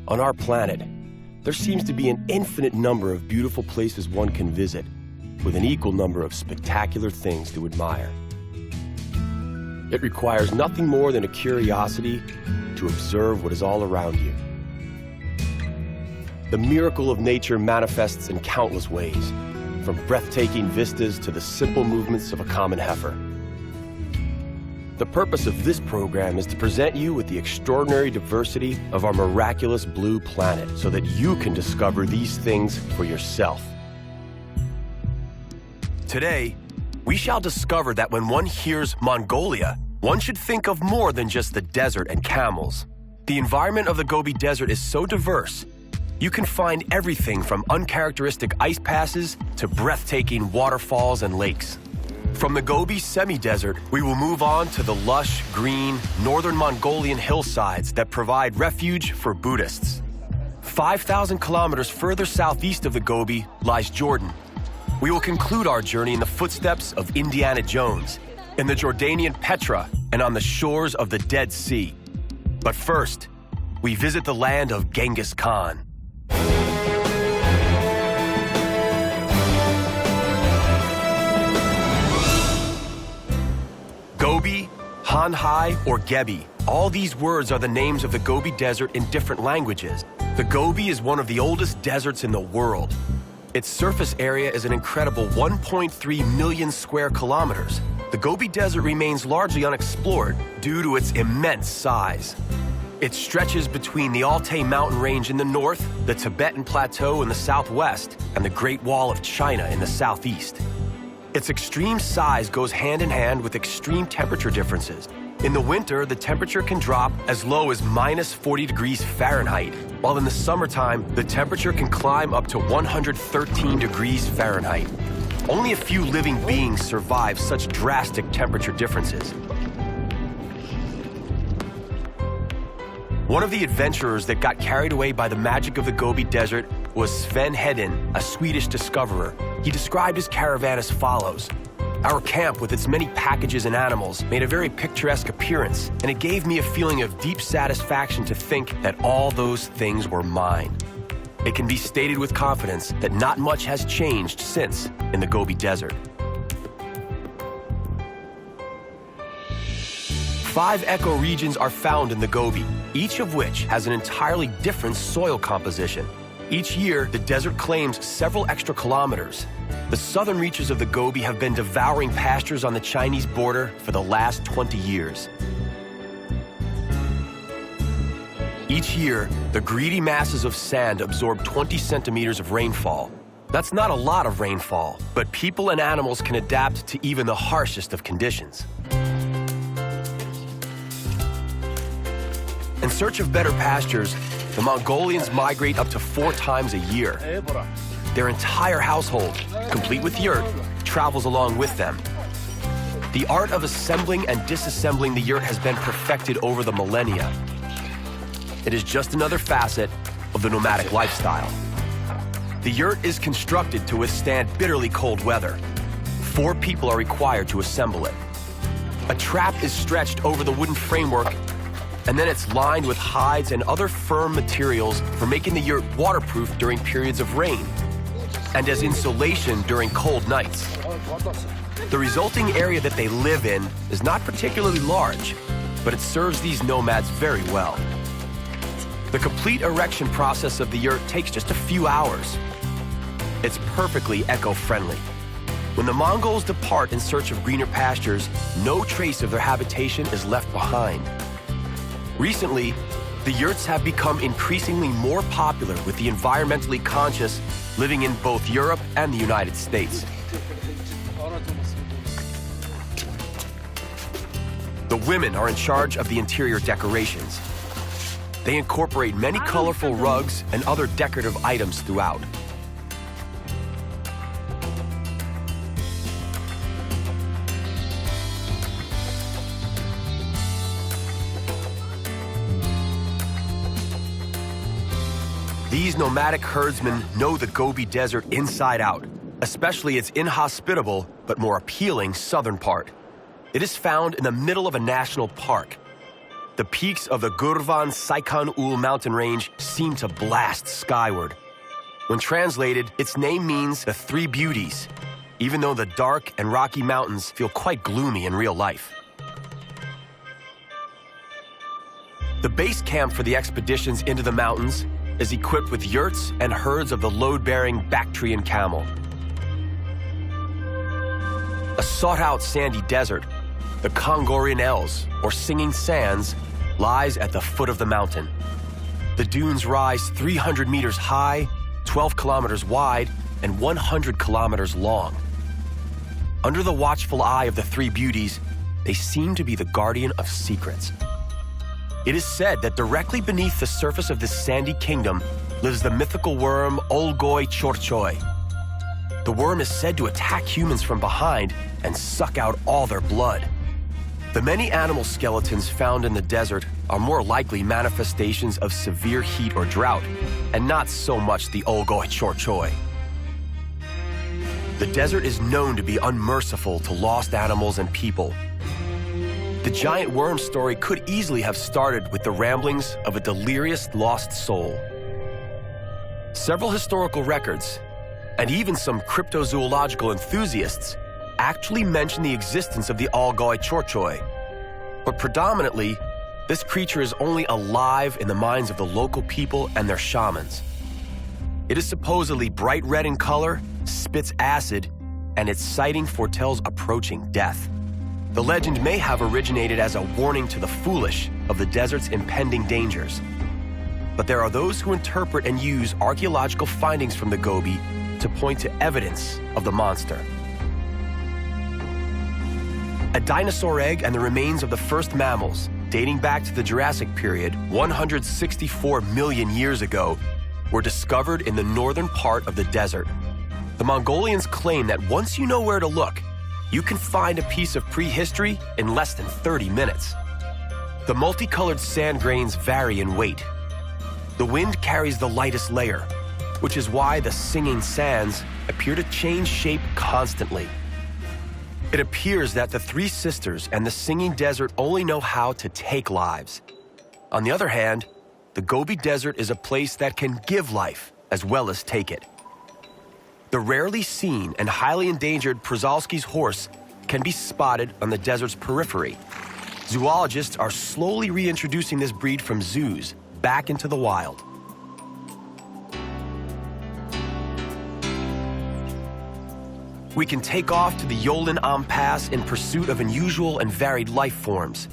On our planet, there seems to be an infinite number of beautiful places one can visit, with an equal number of spectacular things to admire. It requires nothing more than a curiosity to observe what is all around you. The miracle of nature manifests in countless ways, from breathtaking vistas to the simple movements of a common heifer. The purpose of this program is to present you with the extraordinary diversity of our miraculous blue planet so that you can discover these things for yourself. Today, we shall discover that when one hears Mongolia, one should think of more than just the desert and camels. The environment of the Gobi Desert is so diverse, you can find everything from uncharacteristic ice passes to breathtaking waterfalls and lakes. From the Gobi semi-desert, we will move on to the lush, green, northern Mongolian hillsides that provide refuge for Buddhists. 5,000 kilometers further southeast of the Gobi lies Jordan. We will conclude our journey in the footsteps of Indiana Jones, in the Jordanian Petra, and on the shores of the Dead Sea. But first, we visit the land of Genghis Khan. Gobi, Hanhai, or Gedi. All these words are the names of the Gobi Desert in different languages. The Gobi is one of the oldest deserts in the world. Its surface area is an incredible 1.3 million square kilometers. The Gobi Desert remains largely unexplored due to its immense size. It stretches between the Altai mountain range in the north, the Tibetan Plateau in the southwest, and the Great Wall of China in the southeast. Its extreme size goes hand in hand with extreme temperature differences. In the winter, the temperature can drop as low as minus 40 degrees Fahrenheit, while in the summertime, the temperature can climb up to 113 degrees Fahrenheit. Only a few living beings survive such drastic temperature differences. One of the adventurers that got carried away by the magic of the Gobi Desert was Sven Hedin, a Swedish discoverer. He described his caravan as follows. Our camp, with its many packages and animals, made a very picturesque appearance, and it gave me a feeling of deep satisfaction to think that all those things were mine. It can be stated with confidence that not much has changed since in the Gobi Desert. 5 ecoregions are found in the Gobi, each of which has an entirely different soil composition. Each year, the desert claims several extra kilometers. The southern reaches of the Gobi have been devouring pastures on the Chinese border for the last 20 years. Each year, the greedy masses of sand absorb 20 centimeters of rainfall. That's not a lot of rainfall, but people and animals can adapt to even the harshest of conditions. In search of better pastures, the Mongolians migrate up to 4 times a year. Their entire household, complete with yurt, travels along with them. The art of assembling and disassembling the yurt has been perfected over the millennia. It is just another facet of the nomadic lifestyle. The yurt is constructed to withstand bitterly cold weather. 4 people are required to assemble it. A trap is stretched over the wooden framework, and then it's lined with hides and other firm materials for making the yurt waterproof during periods of rain, and as insulation during cold nights. The resulting area that they live in is not particularly large, but it serves these nomads very well. The complete erection process of the yurt takes just a few hours. It's perfectly eco-friendly. When the Mongols depart in search of greener pastures, no trace of their habitation is left behind. Recently, the yurts have become increasingly more popular with the environmentally conscious living in both Europe and the United States. The women are in charge of the interior decorations. They incorporate many colorful rugs and other decorative items throughout. These nomadic herdsmen know the Gobi Desert inside out, especially its inhospitable but more appealing southern part. It is found in the middle of a national park. The peaks of the Gurvan Saikan-ul mountain range seem to blast skyward. When translated, its name means the Three Beauties, even though the dark and rocky mountains feel quite gloomy in real life. The base camp for the expeditions into the mountains is equipped with yurts and herds of the load-bearing Bactrian camel. A sought-out sandy desert, the Congorian Els, or Singing Sands, lies at the foot of the mountain. The dunes rise 300 meters high, 12 kilometers wide, and 100 kilometers long. Under the watchful eye of the Three Beauties, they seem to be the guardian of secrets. It is said that directly beneath the surface of this sandy kingdom lives the mythical worm Olgoi Chorchoi. The worm is said to attack humans from behind and suck out all their blood. The many animal skeletons found in the desert are more likely manifestations of severe heat or drought, and not so much the Olgoi Chorchoi. The desert is known to be unmerciful to lost animals and people. The giant worm story could easily have started with the ramblings of a delirious lost soul. Several historical records, and even some cryptozoological enthusiasts, actually mention the existence of the Olgoi Chorchoi. But predominantly, this creature is only alive in the minds of the local people and their shamans. It is supposedly bright red in color, spits acid, and its sighting foretells approaching death. The legend may have originated as a warning to the foolish of the desert's impending dangers. But there are those who interpret and use archaeological findings from the Gobi to point to evidence of the monster. A dinosaur egg and the remains of the first mammals, dating back to the Jurassic period 164 million years ago, were discovered in the northern part of the desert. The Mongolians claim that once you know where to look, you can find a piece of prehistory in less than 30 minutes. The multicolored sand grains vary in weight. The wind carries the lightest layer, which is why the singing sands appear to change shape constantly. It appears that the three sisters and the singing desert only know how to take lives. On the other hand, the Gobi Desert is a place that can give life as well as take it. The rarely seen and highly endangered Przalski's horse can be spotted on the desert's periphery. Zoologists are slowly reintroducing this breed from zoos back into the wild. We can take off to the Yolyn Am Pass in pursuit of unusual and varied life forms.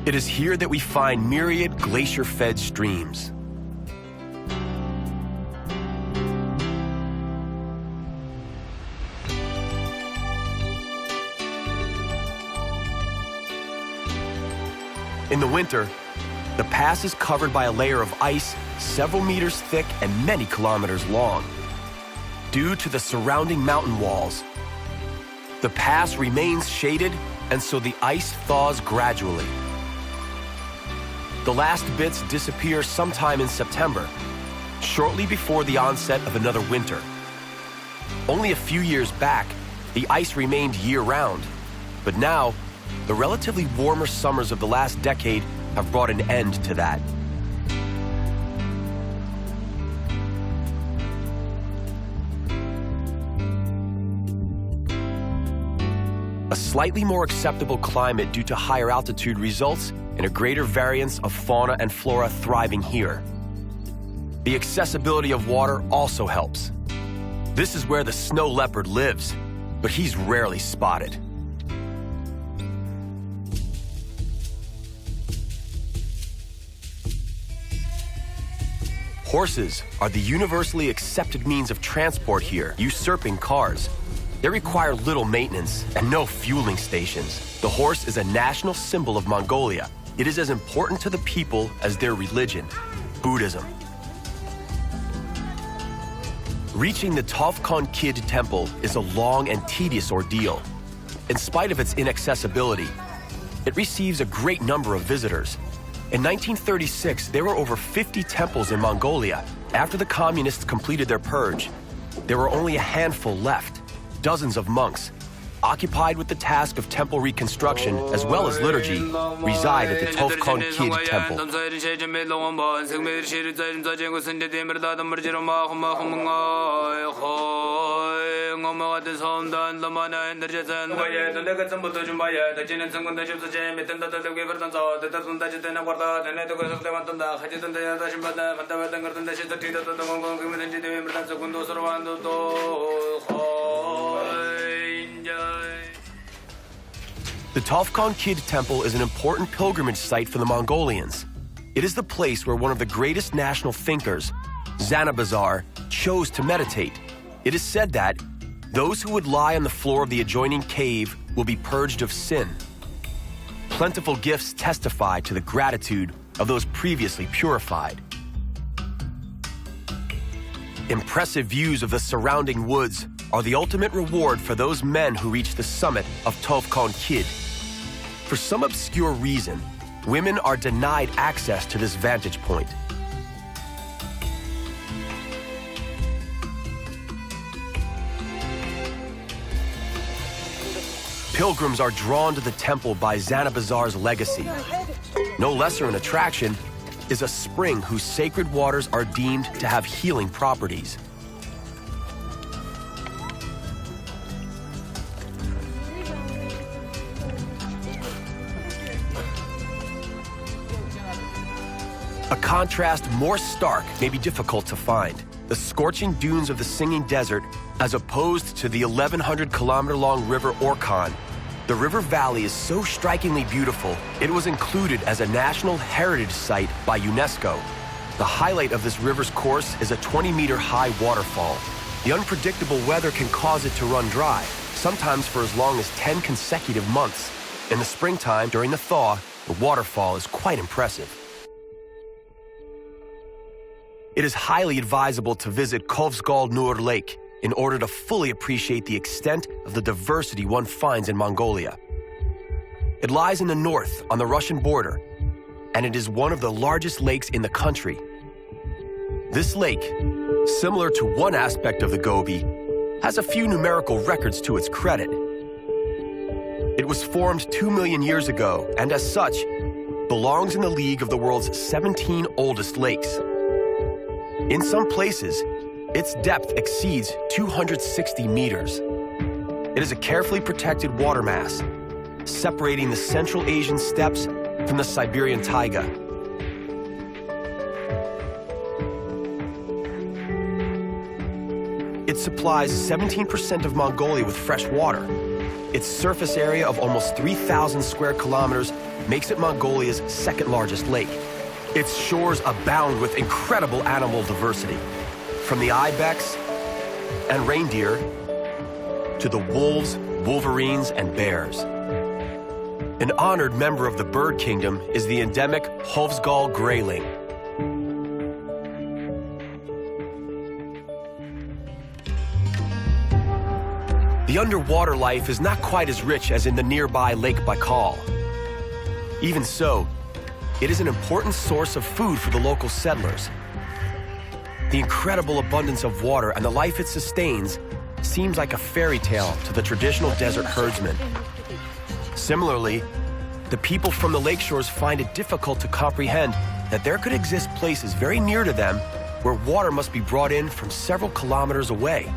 It is here that we find myriad glacier-fed streams. In the winter, the pass is covered by a layer of ice several meters thick and many kilometers long. Due to the surrounding mountain walls, the pass remains shaded, and so the ice thaws gradually. The last bits disappear sometime in September, shortly before the onset of another winter. Only a few years back, the ice remained year-round, but now, the relatively warmer summers of the last decade have brought an end to that. A slightly more acceptable climate due to higher altitude results in a greater variance of fauna and flora thriving here. The accessibility of water also helps. This is where the snow leopard lives, but he's rarely spotted. Horses are the universally accepted means of transport here, usurping cars. They require little maintenance and no fueling stations. The horse is a national symbol of Mongolia. It is as important to the people as their religion, Buddhism. Reaching the Tovkon Kid Temple is a long and tedious ordeal. In spite of its inaccessibility, it receives a great number of visitors. In 1936, there were over 50 temples in Mongolia. After the communists completed their purge, there were only a handful left. Dozens of monks, occupied with the task of temple reconstruction as well as liturgy, reside at the Kovsgol Lake Temple. The Kovsgol Lake Temple is an important pilgrimage site for the Mongolians. It is the place where one of the greatest national thinkers, Zanabazar, chose to meditate. It is said that those who would lie on the floor of the adjoining cave will be purged of sin. Plentiful gifts testify to the gratitude of those previously purified. Impressive views of the surrounding woods are the ultimate reward for those men who reach the summit of Kovsgol Lake. For some obscure reason, women are denied access to this vantage point. Pilgrims are drawn to the temple by Zanabazar's legacy. No lesser an attraction is a spring whose sacred waters are deemed to have healing properties. A contrast more stark may be difficult to find. The scorching dunes of the Singing Desert as opposed to the 1,100-kilometer-long River Orkhon. The river valley is so strikingly beautiful, it was included as a National Heritage Site by UNESCO. The highlight of this river's course is a 20-meter-high waterfall. The unpredictable weather can cause it to run dry, sometimes for as long as 10 consecutive months. In the springtime, during the thaw, the waterfall is quite impressive. It is highly advisable to visit Kovsgol Lake in order to fully appreciate the extent of the diversity one finds in Mongolia. It lies in the north on the Russian border, and it is one of the largest lakes in the country. This lake, similar to one aspect of the Gobi, has a few numerical records to its credit. It was formed 2 million years ago, and as such, belongs in the league of the world's 17 oldest lakes. In some places, its depth exceeds 260 meters. It is a carefully protected water mass, separating the Central Asian steppes from the Siberian taiga. It supplies 17% of Mongolia with fresh water. Its surface area of almost 3,000 square kilometers makes it Mongolia's second largest lake. Its shores abound with incredible animal diversity, from the ibex and reindeer to the wolves, wolverines, and bears. An honored member of the bird kingdom is the endemic Kovsgol grayling. The underwater life is not quite as rich as in the nearby Lake Baikal. Even so, it is an important source of food for the local settlers. The incredible abundance of water and the life it sustains seems like a fairy tale to the traditional desert herdsmen. Similarly, the people from the lakeshores find it difficult to comprehend that there could exist places very near to them where water must be brought in from several kilometers away.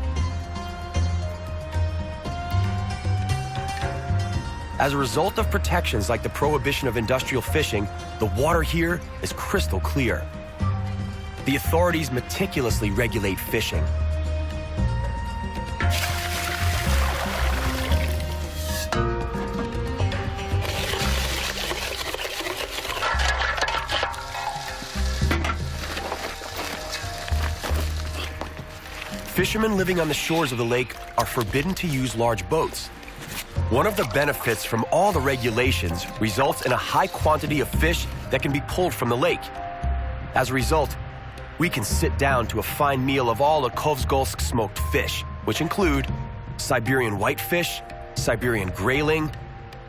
As a result of protections like the prohibition of industrial fishing, the water here is crystal clear. The authorities meticulously regulate fishing. Fishermen living on the shores of the lake are forbidden to use large boats. One of the benefits from all the regulations results in a high quantity of fish that can be pulled from the lake. As a result, we can sit down to a fine meal of all the Kovsgolsk smoked fish, which include Siberian whitefish, Siberian grayling,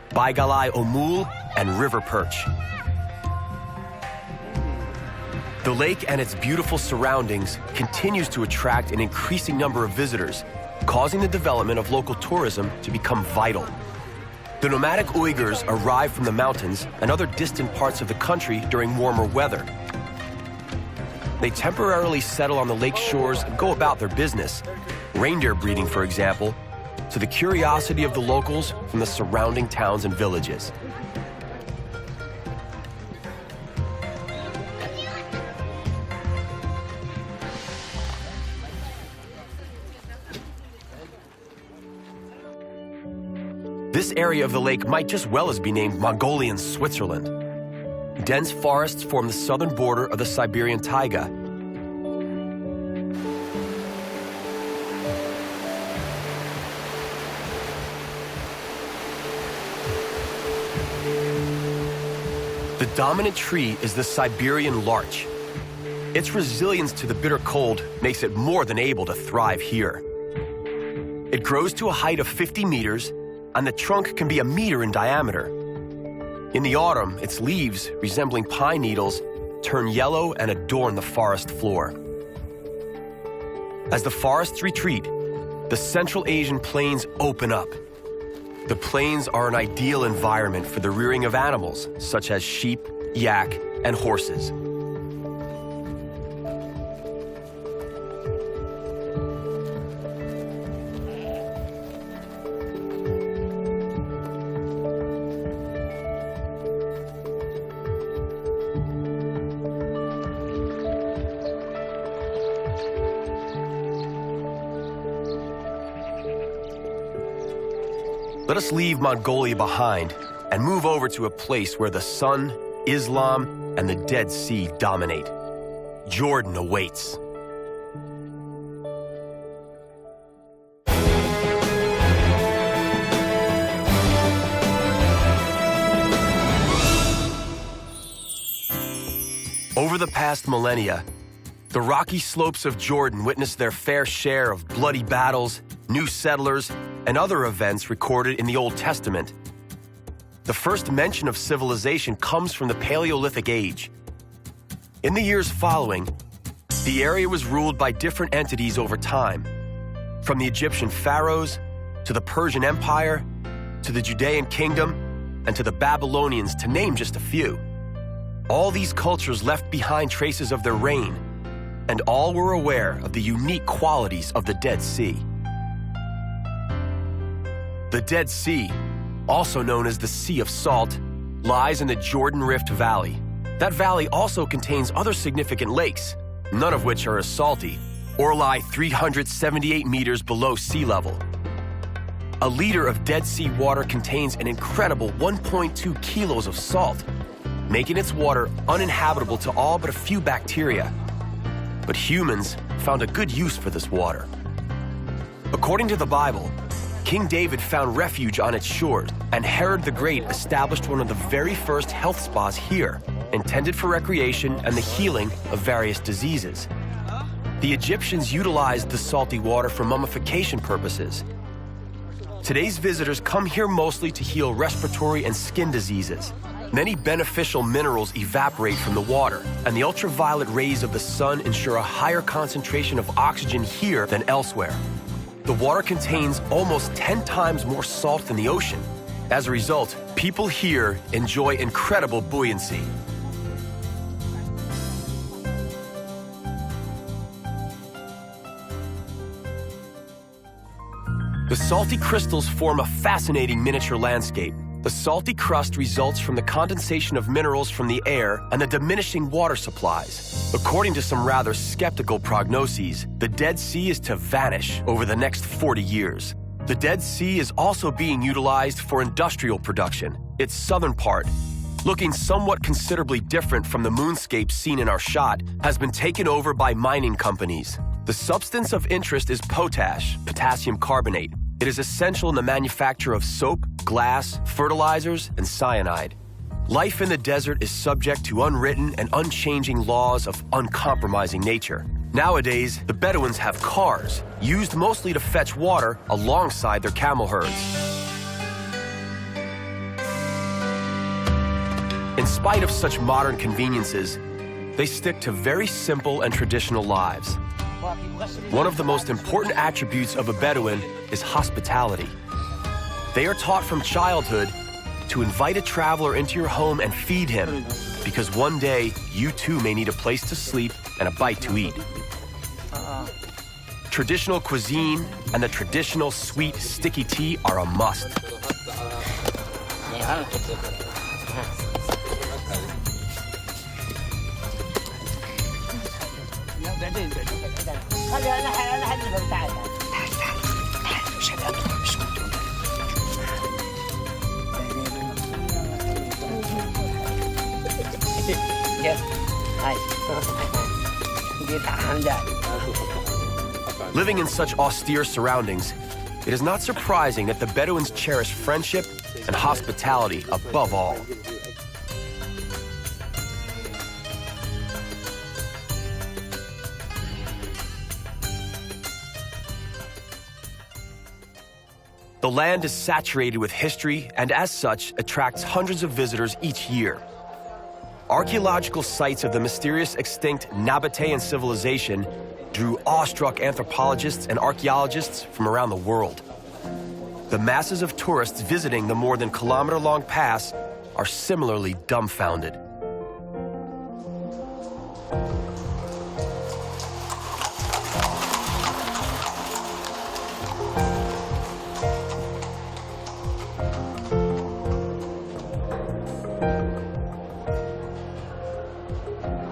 Baigalai omul, and river perch. The lake and its beautiful surroundings continues to attract an increasing number of visitors, causing the development of local tourism to become vital. The nomadic Uyghurs arrive from the mountains and other distant parts of the country during warmer weather. They temporarily settle on the lake shores and go about their business, reindeer breeding, for example, to the curiosity of the locals from the surrounding towns and villages. This area of the lake might just well as be named Mongolian Switzerland. Dense forests form the southern border of the Siberian taiga. The dominant tree is the Siberian larch. Its resilience to the bitter cold makes it more than able to thrive here. It grows to a height of 50 meters, and the trunk can be a meter in diameter. In the autumn, its leaves, resembling pine needles, turn yellow and adorn the forest floor. As the forests retreat, the Central Asian plains open up. The plains are an ideal environment for the rearing of animals, such as sheep, yak, and horses. Let us leave Mongolia behind and move over to a place where the sun, Islam, and the Dead Sea dominate. Jordan awaits. Over the past millennia, the rocky slopes of Jordan witnessed their fair share of bloody battles, new settlers, and other events recorded in the Old Testament. The first mention of civilization comes from the Paleolithic Age. In the years following, the area was ruled by different entities over time, from the Egyptian pharaohs, to the Persian Empire, to the Judean kingdom, and to the Babylonians, to name just a few. All these cultures left behind traces of their reign, and all were aware of the unique qualities of the Dead Sea. The Dead Sea, also known as the Sea of Salt, lies in the Jordan Rift Valley. That valley also contains other significant lakes, none of which are as salty, or lie 378 meters below sea level. A liter of Dead Sea water contains an incredible 1.2 kilos of salt, making its water uninhabitable to all but a few bacteria. But humans found a good use for this water. According to the Bible, King David found refuge on its shores, and Herod the Great established one of the very first health spas here, intended for recreation and the healing of various diseases. The Egyptians utilized the salty water for mummification purposes. Today's visitors come here mostly to heal respiratory and skin diseases. Many beneficial minerals evaporate from the water, and the ultraviolet rays of the sun ensure a higher concentration of oxygen here than elsewhere. The water contains almost 10 times more salt than the ocean. As a result, people here enjoy incredible buoyancy. The salty crystals form a fascinating miniature landscape. The salty crust results from the condensation of minerals from the air and the diminishing water supplies. According to some rather skeptical prognoses, the Dead Sea is to vanish over the next 40 years. The Dead Sea is also being utilized for industrial production. Its southern part, looking somewhat considerably different from the moonscape seen in our shot, has been taken over by mining companies. The substance of interest is potash, potassium carbonate. It is essential in the manufacture of soap, glass, fertilizers, and cyanide. Life in the desert is subject to unwritten and unchanging laws of uncompromising nature. Nowadays, the Bedouins have cars, used mostly to fetch water alongside their camel herds. In spite of such modern conveniences, they stick to very simple and traditional lives. One of the most important attributes of a Bedouin is hospitality. They are taught from childhood to invite a traveler into your home and feed him, because one day you too may need a place to sleep and a bite to eat. Traditional cuisine and the traditional sweet, sticky tea are a must. Living in such austere surroundings, it is not surprising that the Bedouins cherish friendship and hospitality above all. The land is saturated with history and as such attracts hundreds of visitors each year. Archaeological sites of the mysterious extinct Nabatean civilization drew awestruck anthropologists and archaeologists from around the world. The masses of tourists visiting the more than kilometer-long pass are similarly dumbfounded.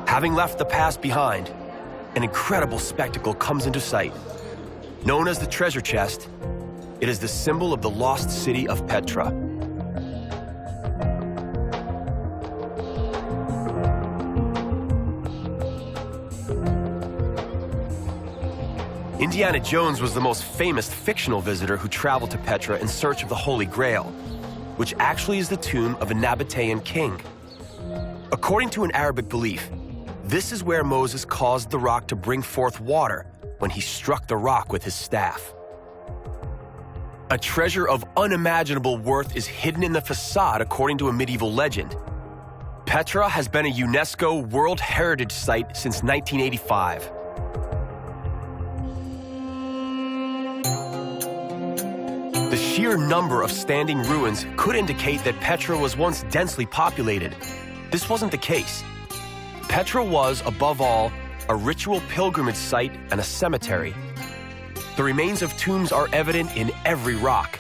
Having left the past behind, an incredible spectacle comes into sight. Known as the treasure chest, it is the symbol of the lost city of Petra. Indiana Jones was the most famous fictional visitor who traveled to Petra in search of the Holy Grail, which actually is the tomb of a Nabatean king. According to an Arabic belief, this is where Moses caused the rock to bring forth water when he struck the rock with his staff. A treasure of unimaginable worth is hidden in the facade according to a medieval legend. Petra has been a UNESCO World Heritage Site since 1985. The sheer number of standing ruins could indicate that Petra was once densely populated. This wasn't the case. Petra was, above all, a ritual pilgrimage site and a cemetery. The remains of tombs are evident in every rock.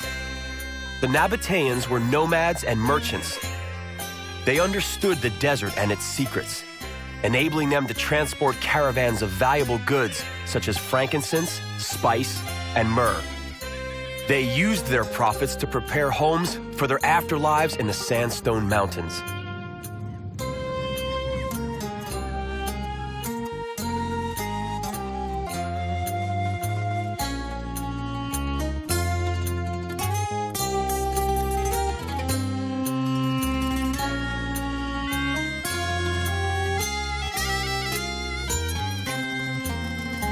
The Nabateans were nomads and merchants. They understood the desert and its secrets, enabling them to transport caravans of valuable goods such as frankincense, spice, and myrrh. They used their profits to prepare homes for their afterlives in the sandstone mountains.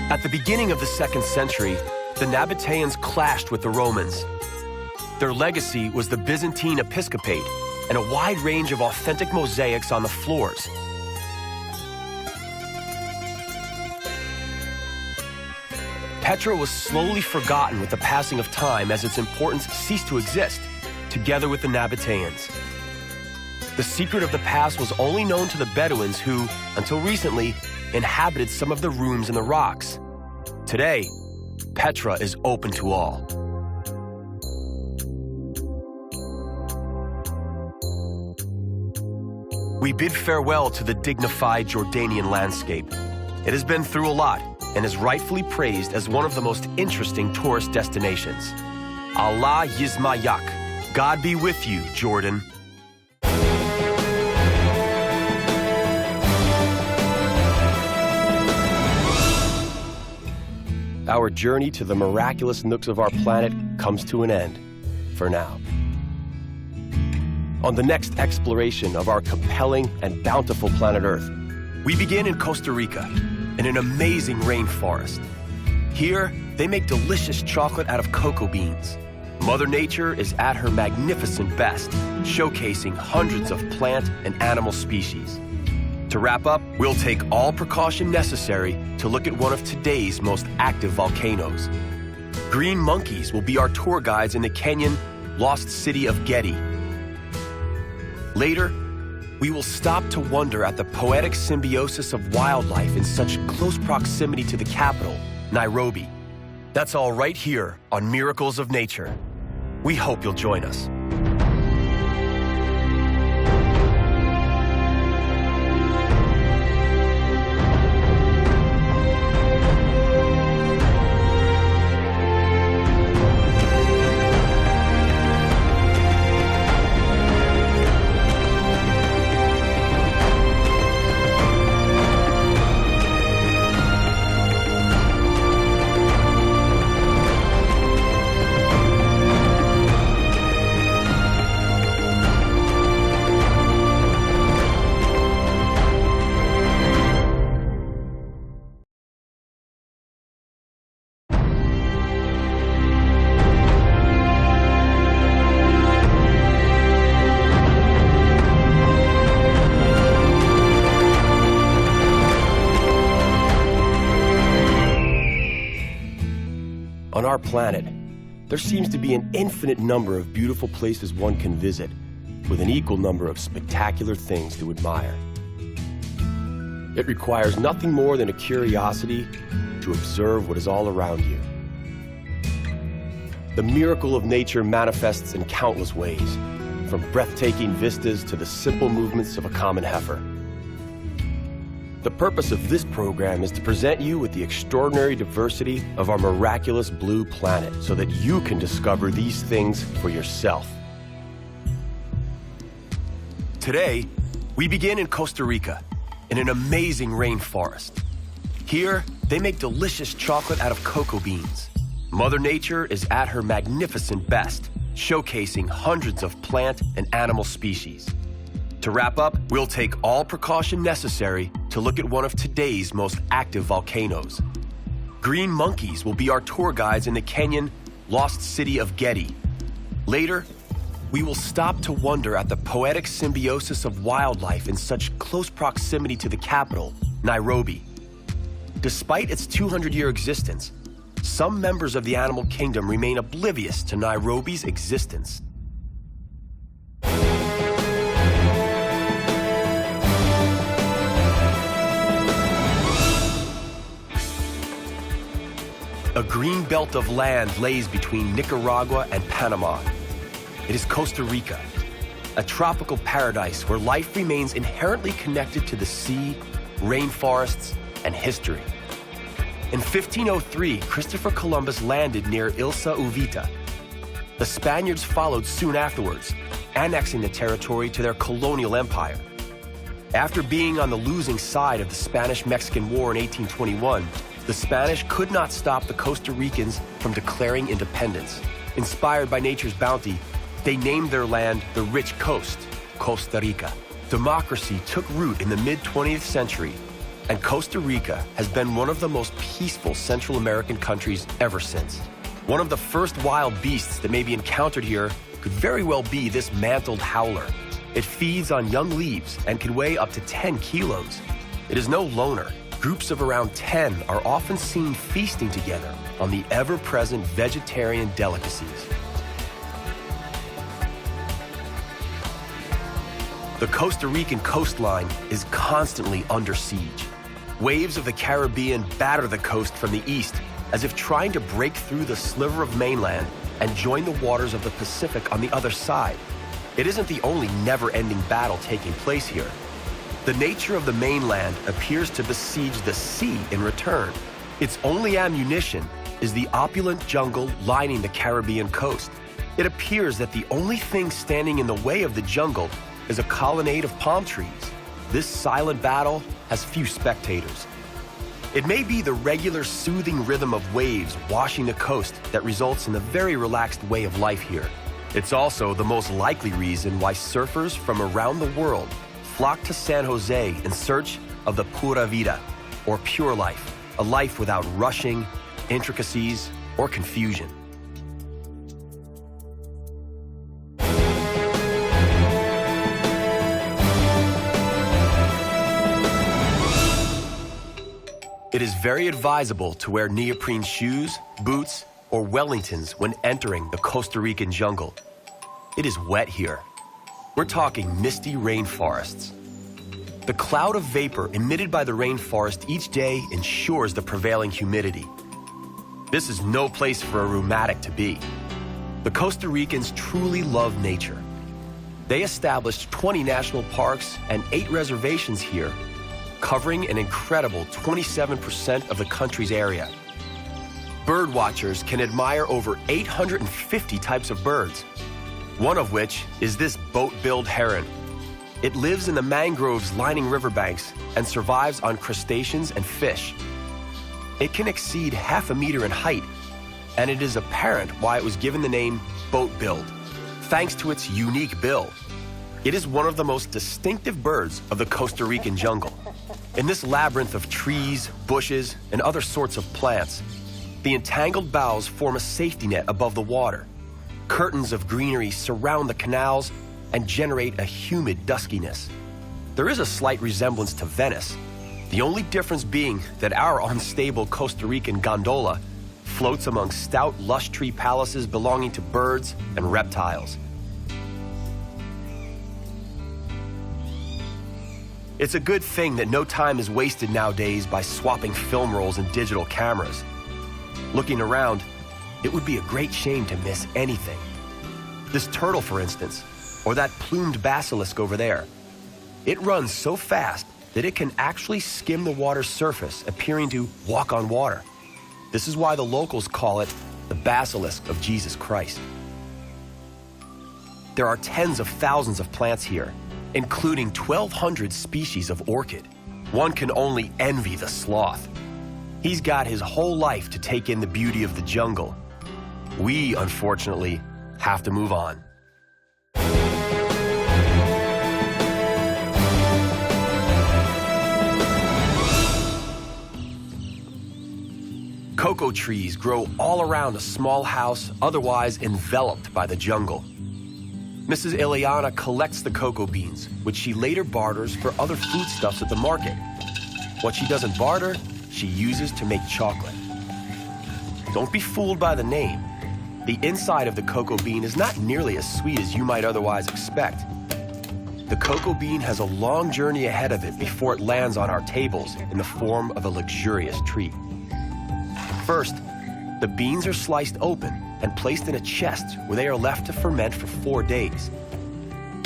At the beginning of the 2nd century, the Nabateans clashed with the Romans. Their legacy was the Byzantine episcopate and a wide range of authentic mosaics on the floors. Petra was slowly forgotten with the passing of time as its importance ceased to exist, together with the Nabateans. The secret of the past was only known to the Bedouins who, until recently, inhabited some of the rooms in the rocks. Today, Petra is open to all. We bid farewell to the dignified Jordanian landscape. It has been through a lot and is rightfully praised as one of the most interesting tourist destinations. Allah Yizmayak. God be with you, Jordan. Our journey to the miraculous nooks of our planet comes to an end, for now. On the next exploration of our compelling and bountiful planet Earth, we begin in Costa Rica, in an amazing rainforest. Here, they make delicious chocolate out of cocoa beans. Mother Nature is at her magnificent best, showcasing hundreds of plant and animal species. To To wrap up, we'll take all precaution necessary to look at one of today's most active volcanoes. Green monkeys will be our tour guides in the Kenyan lost city of Gedi. Later, we will stop to wonder at the poetic symbiosis of wildlife in such close proximity to the capital, Nairobi. That's all right here on Miracles of Nature. We hope you'll join us. On our planet, there seems to be an infinite number of beautiful places one can visit, with an equal number of spectacular things to admire. It requires nothing more than a curiosity to observe what is all around you. The miracle of nature manifests in countless ways, from breathtaking vistas to the simple movements of a common heifer. The purpose of this program is to present you with the extraordinary diversity of our miraculous blue planet so that you can discover these things for yourself. Today, we begin in Costa Rica, in an amazing rainforest. Here, they make delicious chocolate out of cocoa beans. Mother Nature is at her magnificent best, showcasing hundreds of plant and animal species. To wrap up, we'll take all precaution necessary to look at one of today's most active volcanoes. Green monkeys will be our tour guides in the Kenyan lost city of Gedi. Later, we will stop to wonder at the poetic symbiosis of wildlife in such close proximity to the capital, Nairobi. Despite its 200-year existence, some members of the animal kingdom remain oblivious to Nairobi's existence. A green belt of land lays between Nicaragua and Panama. It is Costa Rica, a tropical paradise where life remains inherently connected to the sea, rainforests, and history. In 1503, Christopher Columbus landed near Ilha Uvita. The Spaniards followed soon afterwards, annexing the territory to their colonial empire. After being on the losing side of the Spanish-Mexican War in 1821, the Spanish could not stop the Costa Ricans from declaring independence. Inspired by nature's bounty, they named their land the Rich Coast, Costa Rica. Democracy took root in the mid-20th century, and Costa Rica has been one of the most peaceful Central American countries ever since. One of the first wild beasts that may be encountered here could very well be this mantled howler. It feeds on young leaves and can weigh up to 10 kilos. It is no loner. Groups of around 10 are often seen feasting together on the ever-present vegetarian delicacies. The Costa Rican coastline is constantly under siege. Waves of the Caribbean batter the coast from the east, as if trying to break through the sliver of mainland and join the waters of the Pacific on the other side. It isn't the only never-ending battle taking place here. The nature of the mainland appears to besiege the sea in return. Its only ammunition is the opulent jungle lining the Caribbean coast. It appears that the only thing standing in the way of the jungle is a colonnade of palm trees. This silent battle has few spectators. It may be the regular soothing rhythm of waves washing the coast that results in the very relaxed way of life here. It's also the most likely reason why surfers from around the world flock to San Jose in search of the pura vida, or pure life, a life without rushing, intricacies, or confusion. It is very advisable to wear neoprene shoes, boots, or Wellingtons when entering the Costa Rican jungle. It is wet here. We're talking misty rainforests. The cloud of vapor emitted by the rainforest each day ensures the prevailing humidity. This is no place for a rheumatic to be. The Costa Ricans truly love nature. They established 20 national parks and 8 reservations here, covering an incredible 27% of the country's area. Bird watchers can admire over 850 types of birds, one of which is this boat-billed heron. It lives in the mangroves lining riverbanks and survives on crustaceans and fish. It can exceed half a meter in height, and it is apparent why it was given the name boat-billed, thanks to its unique bill. It is one of the most distinctive birds of the Costa Rican jungle. In this labyrinth of trees, bushes, and other sorts of plants, the entangled boughs form a safety net above the water. Curtains of greenery surround the canals and generate a humid duskiness. There is a slight resemblance to Venice, the only difference being that our unstable Costa Rican gondola floats among stout lush tree palaces belonging to birds and reptiles. It's a good thing that no time is wasted nowadays by swapping film rolls and digital cameras. Looking around, it would be a great shame to miss anything. This turtle, for instance, or that plumed basilisk over there. It runs so fast that it can actually skim the water's surface, appearing to walk on water. This is why the locals call it the basilisk of Jesus Christ. There are tens of thousands of plants here, including 1,200 species of orchid. One can only envy the sloth. He's got his whole life to take in the beauty of the jungle. We, unfortunately, have to move on. Cocoa trees grow all around a small house, otherwise enveloped by the jungle. Mrs. Ileana collects the cocoa beans, which she later barters for other foodstuffs at the market. What she doesn't barter, she uses to make chocolate. Don't be fooled by the name. The inside of the cocoa bean is not nearly as sweet as you might otherwise expect. The cocoa bean has a long journey ahead of it before it lands on our tables in the form of a luxurious treat. First, the beans are sliced open and placed in a chest where they are left to ferment for 4 days.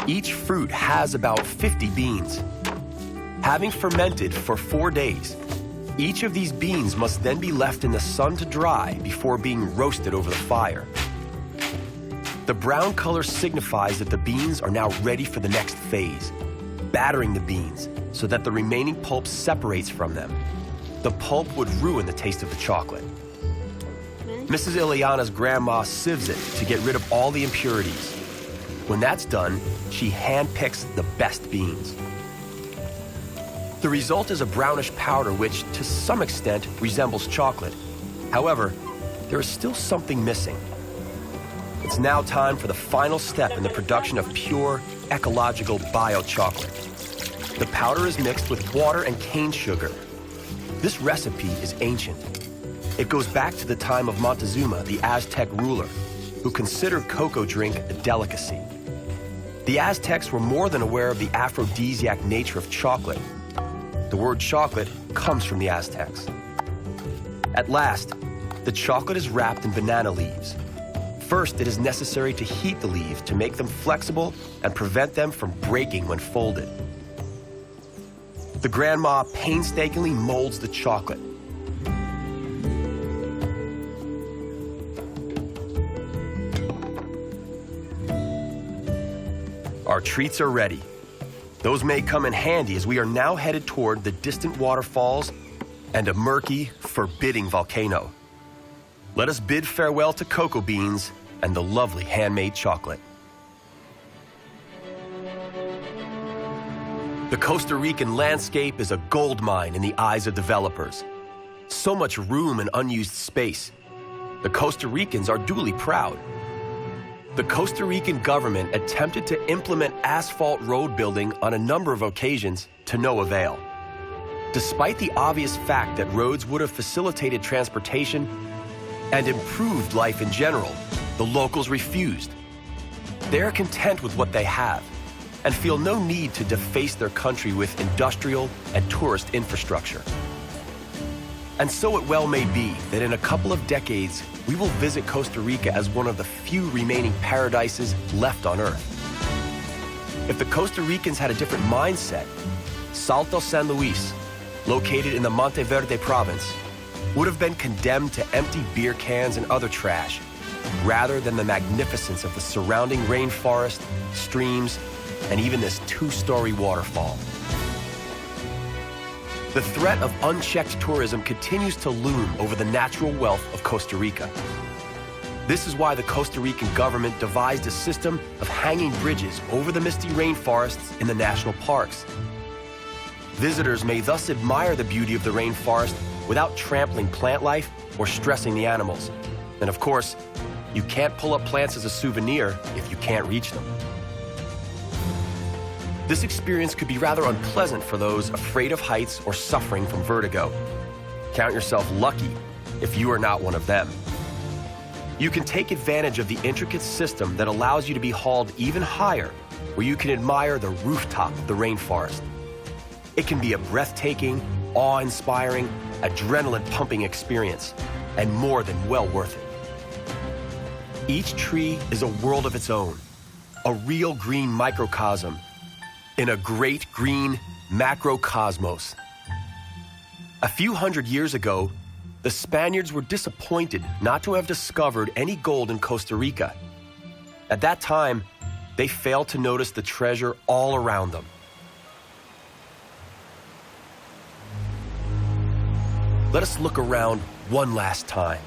Each fruit has about 50 beans. Having fermented for 4 days, each of these beans must then be left in the sun to dry before being roasted over the fire. The brown color signifies that the beans are now ready for the next phase, battering the beans so that the remaining pulp separates from them. The pulp would ruin the taste of the chocolate. Mrs. Ileana's grandma sieves it to get rid of all the impurities. When that's done, she handpicks the best beans. The result is a brownish powder which, to some extent, resembles chocolate. However, there is still something missing. It's now time for the final step in the production of pure, ecological bio-chocolate. The powder is mixed with water and cane sugar. This recipe is ancient. It goes back to the time of Montezuma, the Aztec ruler, who considered cocoa drink a delicacy. The Aztecs were more than aware of the aphrodisiac nature of chocolate. The word chocolate comes from the Aztecs. At last, the chocolate is wrapped in banana leaves. First, it is necessary to heat the leaves to make them flexible and prevent them from breaking when folded. The grandma painstakingly molds the chocolate. Our treats are ready. Those may come in handy as we are now headed toward the distant waterfalls and a murky, forbidding volcano. Let us bid farewell to cocoa beans and the lovely handmade chocolate. The Costa Rican landscape is a gold mine in the eyes of developers. So much room and unused space. The Costa Ricans are duly proud. The Costa Rican government attempted to implement asphalt road building on a number of occasions to no avail. Despite the obvious fact that roads would have facilitated transportation and improved life in general, the locals refused. They are content with what they have and feel no need to deface their country with industrial and tourist infrastructure. And so it well may be that in a couple of decades, we will visit Costa Rica as one of the few remaining paradises left on Earth. If the Costa Ricans had a different mindset, Salto San Luis, located in the Monteverde province, would have been condemned to empty beer cans and other trash, rather than the magnificence of the surrounding rainforest, streams, and even this 2-story waterfall. The threat of unchecked tourism continues to loom over the natural wealth of Costa Rica. This is why the Costa Rican government devised a system of hanging bridges over the misty rainforests in the national parks. Visitors may thus admire the beauty of the rainforest without trampling plant life or stressing the animals. And of course, you can't pull up plants as a souvenir if you can't reach them. This experience could be rather unpleasant for those afraid of heights or suffering from vertigo. Count yourself lucky if you are not one of them. You can take advantage of the intricate system that allows you to be hauled even higher, where you can admire the rooftop of the rainforest. It can be a breathtaking, awe-inspiring, adrenaline-pumping experience, and more than well worth it. Each tree is a world of its own, a real green microcosm in a great green macrocosmos. A few hundred years ago, the Spaniards were disappointed not to have discovered any gold in Costa Rica. At that time, they failed to notice the treasure all around them. Let us look around one last time.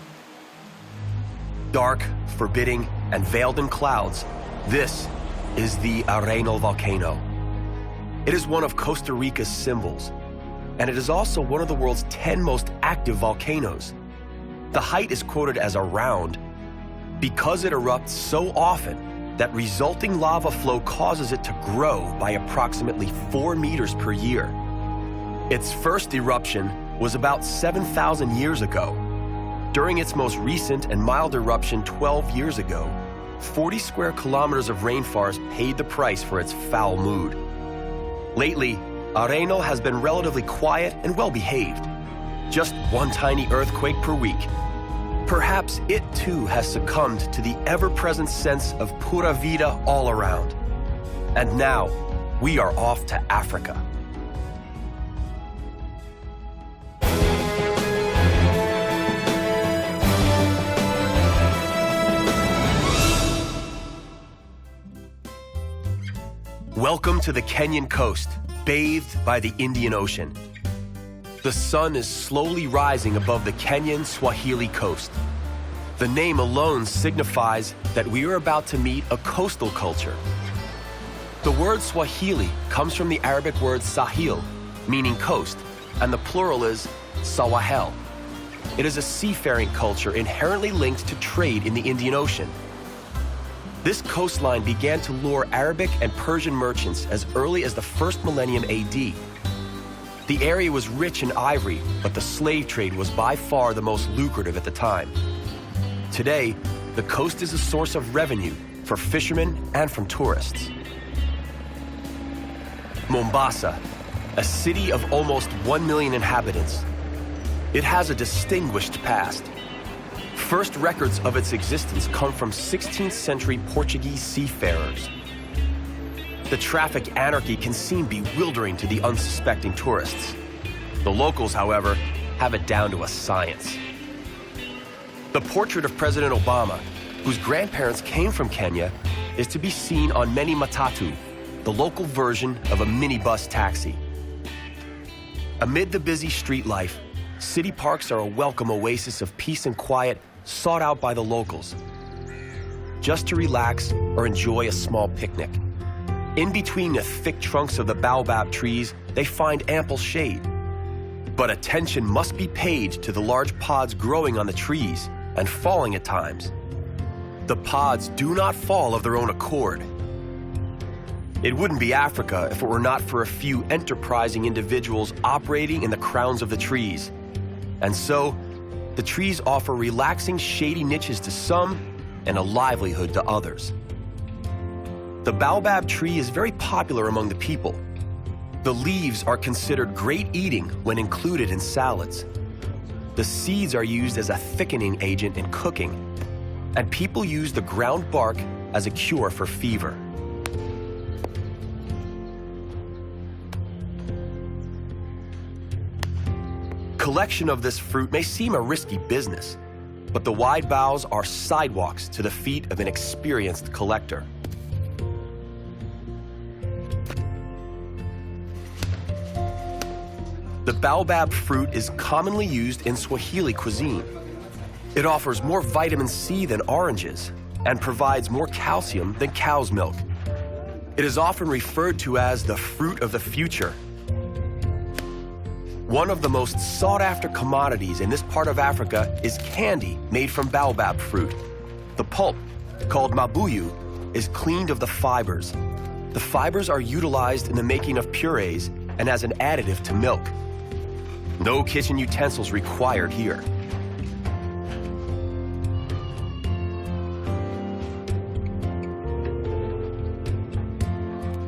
Dark, forbidding, and veiled in clouds, this is the Arenal volcano. It is one of Costa Rica's symbols, and it is also one of the world's 10 most active volcanoes. The height is quoted as around because it erupts so often that resulting lava flow causes it to grow by approximately 4 meters per year. Its first eruption was about 7,000 years ago. During its most recent and mild eruption 12 years ago, 40 square kilometers of rainforest paid the price for its foul mood. Lately, Arenal has been relatively quiet and well-behaved. Just one tiny earthquake per week. Perhaps it too has succumbed to the ever-present sense of pura vida all around. And now, we are off to Africa. Welcome to the Kenyan coast, bathed by the Indian Ocean. The sun is slowly rising above the Kenyan Swahili coast. The name alone signifies that we are about to meet a coastal culture. The word Swahili comes from the Arabic word sahil, meaning coast, and the plural is sawahel. It is a seafaring culture inherently linked to trade in the Indian Ocean. This coastline began to lure Arabic and Persian merchants as early as the first millennium AD. The area was rich in ivory, but the slave trade was by far the most lucrative at the time. Today, the coast is a source of revenue for fishermen and from tourists. Mombasa, a city of almost 1 million inhabitants. It has a distinguished past. First records of its existence come from 16th century Portuguese seafarers. The traffic anarchy can seem bewildering to the unsuspecting tourists. The locals, however, have it down to a science. The portrait of President Obama, whose grandparents came from Kenya, is to be seen on many matatu, the local version of a minibus taxi. Amid the busy street life, city parks are a welcome oasis of peace and quiet sought out by the locals, just to relax or enjoy a small picnic. In between the thick trunks of the baobab trees, they find ample shade. But attention must be paid to the large pods growing on the trees and falling at times. The pods do not fall of their own accord. It wouldn't be Africa if it were not for a few enterprising individuals operating in the crowns of the trees. And so, the trees offer relaxing shady niches to some and a livelihood to others. The baobab tree is very popular among the people. The leaves are considered great eating when included in salads. The seeds are used as a thickening agent in cooking, and people use the ground bark as a cure for fever. Collection of this fruit may seem a risky business, but the wide boughs are sidewalks to the feet of an experienced collector. The baobab fruit is commonly used in Swahili cuisine. It offers more vitamin C than oranges and provides more calcium than cow's milk. It is often referred to as the fruit of the future. One of the most sought-after commodities in this part of Africa is candy made from baobab fruit. The pulp, called mabuyu, is cleaned of the fibers. The fibers are utilized in the making of purees and as an additive to milk. No kitchen utensils required here.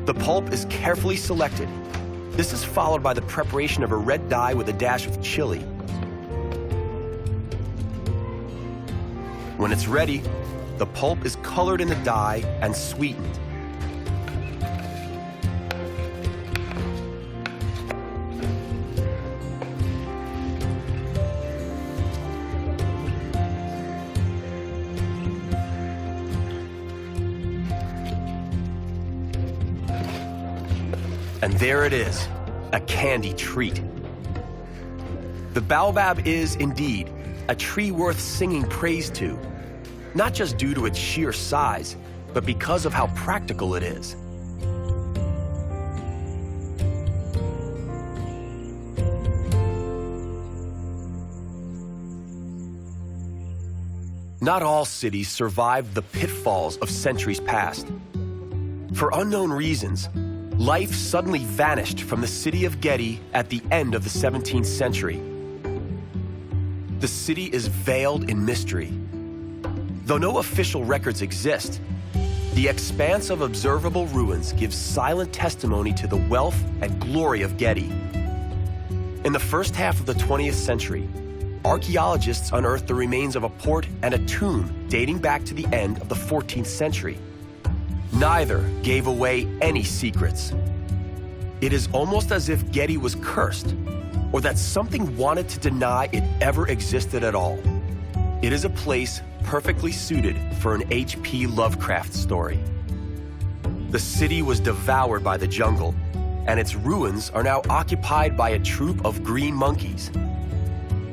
The pulp is carefully selected. This is followed by the preparation of a red dye with a dash of chili. When it's ready, the pulp is colored in the dye and sweetened. And there it is, a candy treat. The baobab is, indeed, a tree worth singing praise to, not just due to its sheer size, but because of how practical it is. Not all cities survived the pitfalls of centuries past. For unknown reasons, life suddenly vanished from the city of Gedi at the end of the 17th century. The city is veiled in mystery. Though no official records exist, the expanse of observable ruins gives silent testimony to the wealth and glory of Gedi. In the first half of the 20th century, archaeologists unearthed the remains of a port and a tomb dating back to the end of the 14th century. Neither gave away any secrets. It is almost as if Gedi was cursed, or that something wanted to deny it ever existed at all. It is a place perfectly suited for an H.P. Lovecraft story. The city was devoured by the jungle, and its ruins are now occupied by a troop of green monkeys.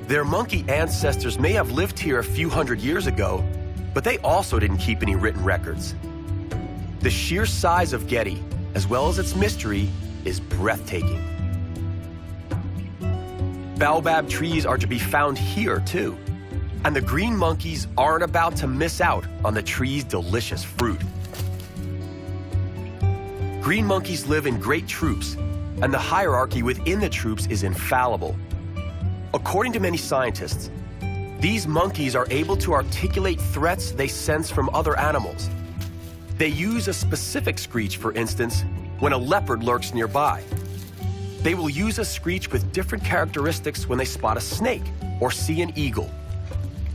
Their monkey ancestors may have lived here a few hundred years ago, but they also didn't keep any written records. The sheer size of Gedi, as well as its mystery, is breathtaking. Baobab trees are to be found here, too. And the green monkeys aren't about to miss out on the tree's delicious fruit. Green monkeys live in great troops, and the hierarchy within the troops is infallible. According to many scientists, these monkeys are able to articulate threats they sense from other animals. They use a specific screech, for instance, when a leopard lurks nearby. They will use a screech with different characteristics when they spot a snake or see an eagle.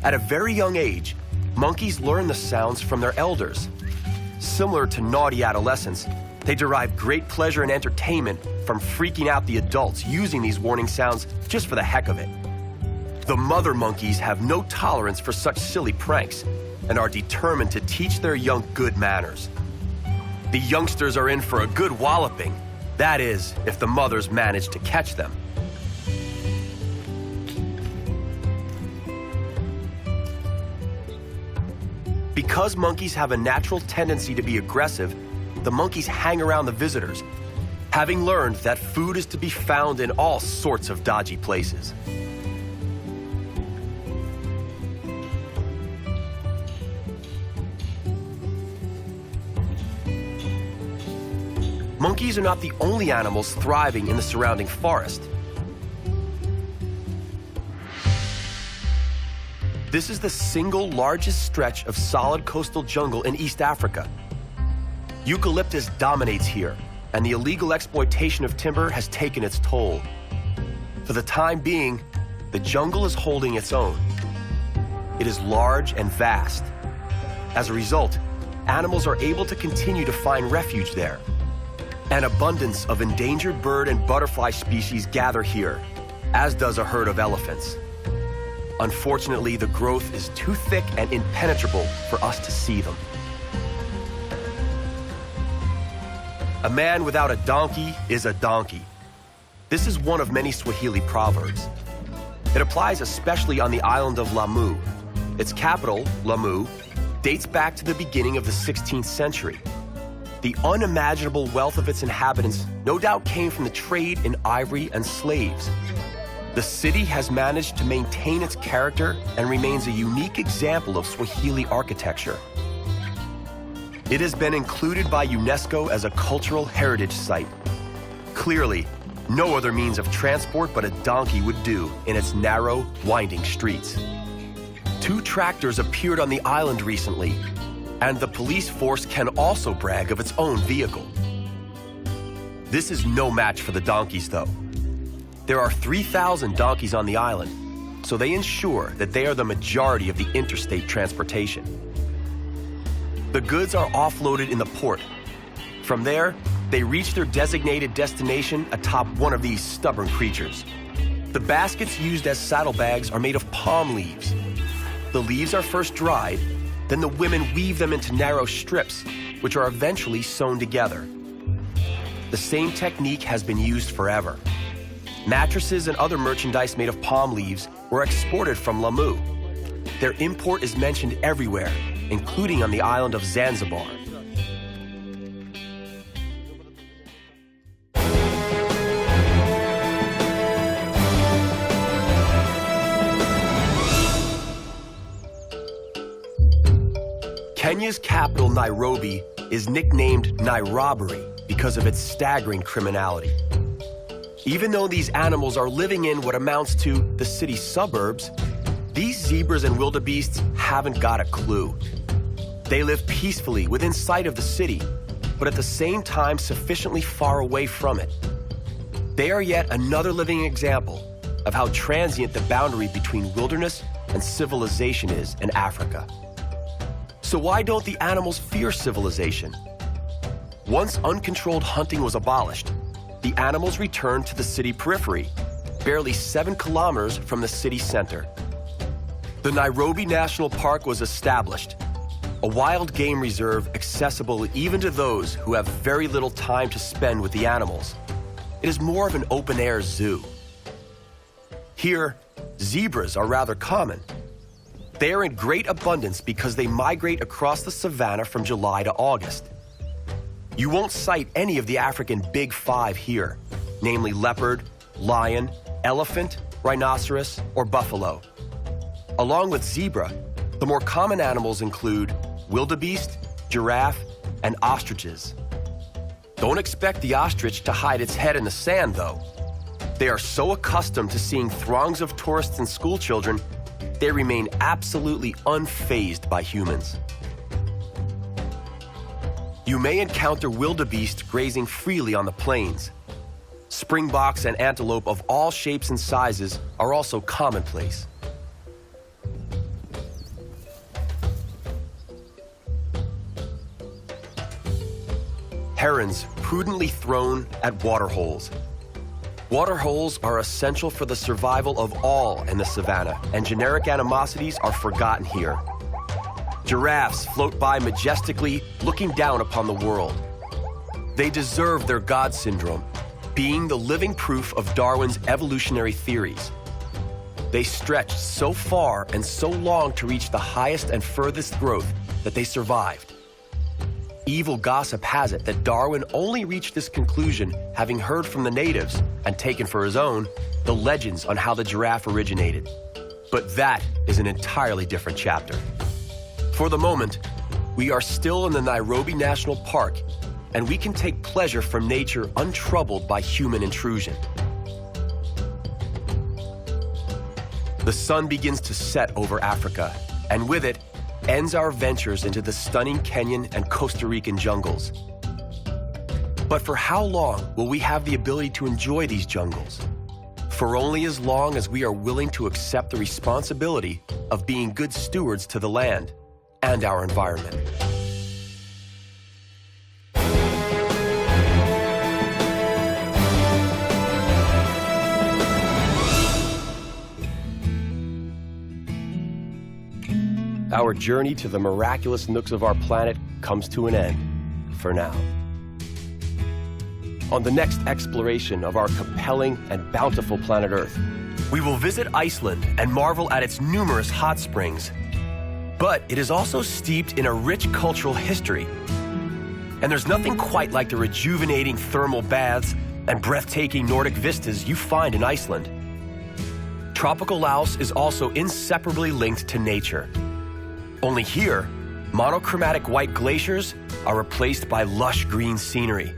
At a very young age, monkeys learn the sounds from their elders. Similar to naughty adolescents, they derive great pleasure and entertainment from freaking out the adults using these warning sounds just for the heck of it. The mother monkeys have no tolerance for such silly pranks and are determined to teach their young good manners. The youngsters are in for a good walloping. That is, if the mothers manage to catch them. Because monkeys have a natural tendency to be aggressive, the monkeys hang around the visitors, having learned that food is to be found in all sorts of dodgy places. monkeys are not the only animals thriving in the surrounding forest. This is the single largest stretch of solid coastal jungle in East Africa. Eucalyptus dominates here, and the illegal exploitation of timber has taken its toll. For the time being, the jungle is holding its own. It is large and vast. As a result, animals are able to continue to find refuge there. An abundance of endangered bird and butterfly species gather here, as does a herd of elephants. Unfortunately, the growth is too thick and impenetrable for us to see them. A man without a donkey is a donkey. This is one of many Swahili proverbs. It applies especially on the island of Lamu. Its capital, Lamu, dates back to the beginning of the 16th century. The unimaginable wealth of its inhabitants no doubt came from the trade in ivory and slaves. The city has managed to maintain its character and remains a unique example of Swahili architecture. It has been included by UNESCO as a cultural heritage site. Clearly, no other means of transport but a donkey would do in its narrow, winding streets. 2 tractors appeared on the island recently, and the police force can also brag of its own vehicle. This is no match for the donkeys, though. There are 3,000 donkeys on the island, so they ensure that they are the majority of the interstate transportation. The goods are offloaded in the port. From there, they reach their designated destination atop one of these stubborn creatures. The baskets used as saddlebags are made of palm leaves. The leaves are first dried, then the women weave them into narrow strips, which are eventually sewn together. The same technique has been used forever. Mattresses and other merchandise made of palm leaves were exported from Lamu. Their import is mentioned everywhere, including on the island of Zanzibar. Kenya's capital, Nairobi, is nicknamed Nairobbery because of its staggering criminality. Even though these animals are living in what amounts to the city's suburbs, these zebras and wildebeests haven't got a clue. They live peacefully within sight of the city, but at the same time sufficiently far away from it. They are yet another living example of how transient the boundary between wilderness and civilization is in Africa. So why don't the animals fear civilization? Once uncontrolled hunting was abolished, the animals returned to the city periphery, barely 7 kilometers from the city center. The Nairobi National Park was established, a wild game reserve accessible even to those who have very little time to spend with the animals. It is more of an open-air zoo. Here, zebras are rather common. They are in great abundance because they migrate across the savanna from July to August. You won't sight any of the African Big Five here, namely leopard, lion, elephant, rhinoceros, or buffalo. Along with zebra, the more common animals include wildebeest, giraffe, and ostriches. Don't expect the ostrich to hide its head in the sand, though. They are so accustomed to seeing throngs of tourists and schoolchildren, they remain absolutely unfazed by humans. You may encounter wildebeest grazing freely on the plains. Springboks and antelope of all shapes and sizes are also commonplace. Herons prudently thrown at waterholes. Waterholes are essential for the survival of all in the savanna, and generic animosities are forgotten here. Giraffes float by majestically, looking down upon the world. They deserve their God syndrome, being the living proof of Darwin's evolutionary theories. They stretched so far and so long to reach the highest and furthest growth that they survived. Evil gossip has it that Darwin only reached this conclusion having heard from the natives and taken for his own the legends on how the giraffe originated. But that is an entirely different chapter. For the moment, we are still in the Nairobi National Park, and we can take pleasure from nature untroubled by human intrusion. The sun begins to set over Africa, and with it, ends our ventures into the stunning Kenyan and Costa Rican jungles. But for how long will we have the ability to enjoy these jungles? For only as long as we are willing to accept the responsibility of being good stewards to the land and our environment. Our journey to the miraculous nooks of our planet comes to an end, for now. On the next exploration of our compelling and bountiful planet Earth, we will visit Iceland and marvel at its numerous hot springs. But it is also steeped in a rich cultural history. And there's nothing quite like the rejuvenating thermal baths and breathtaking Nordic vistas you find in Iceland. Tropical Laos is also inseparably linked to nature. Only here, monochromatic white glaciers are replaced by lush green scenery.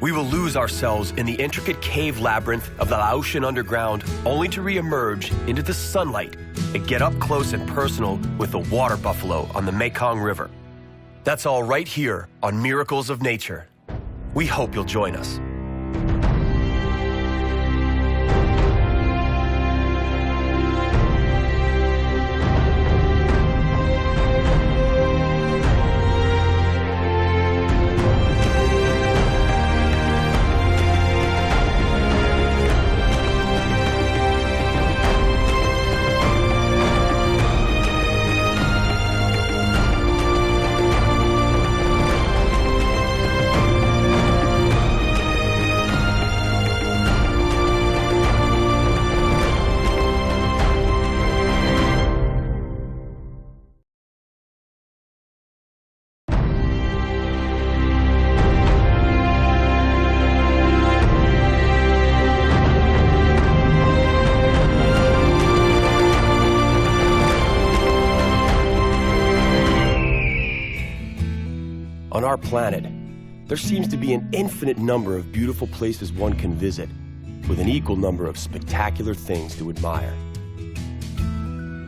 We will lose ourselves in the intricate cave labyrinth of the Laotian underground, only to re-emerge into the sunlight and get up close and personal with the water buffalo on the Mekong River. That's all right here on Miracles of Nature. We hope you'll join us. On our planet, there seems to be an infinite number of beautiful places one can visit, with an equal number of spectacular things to admire.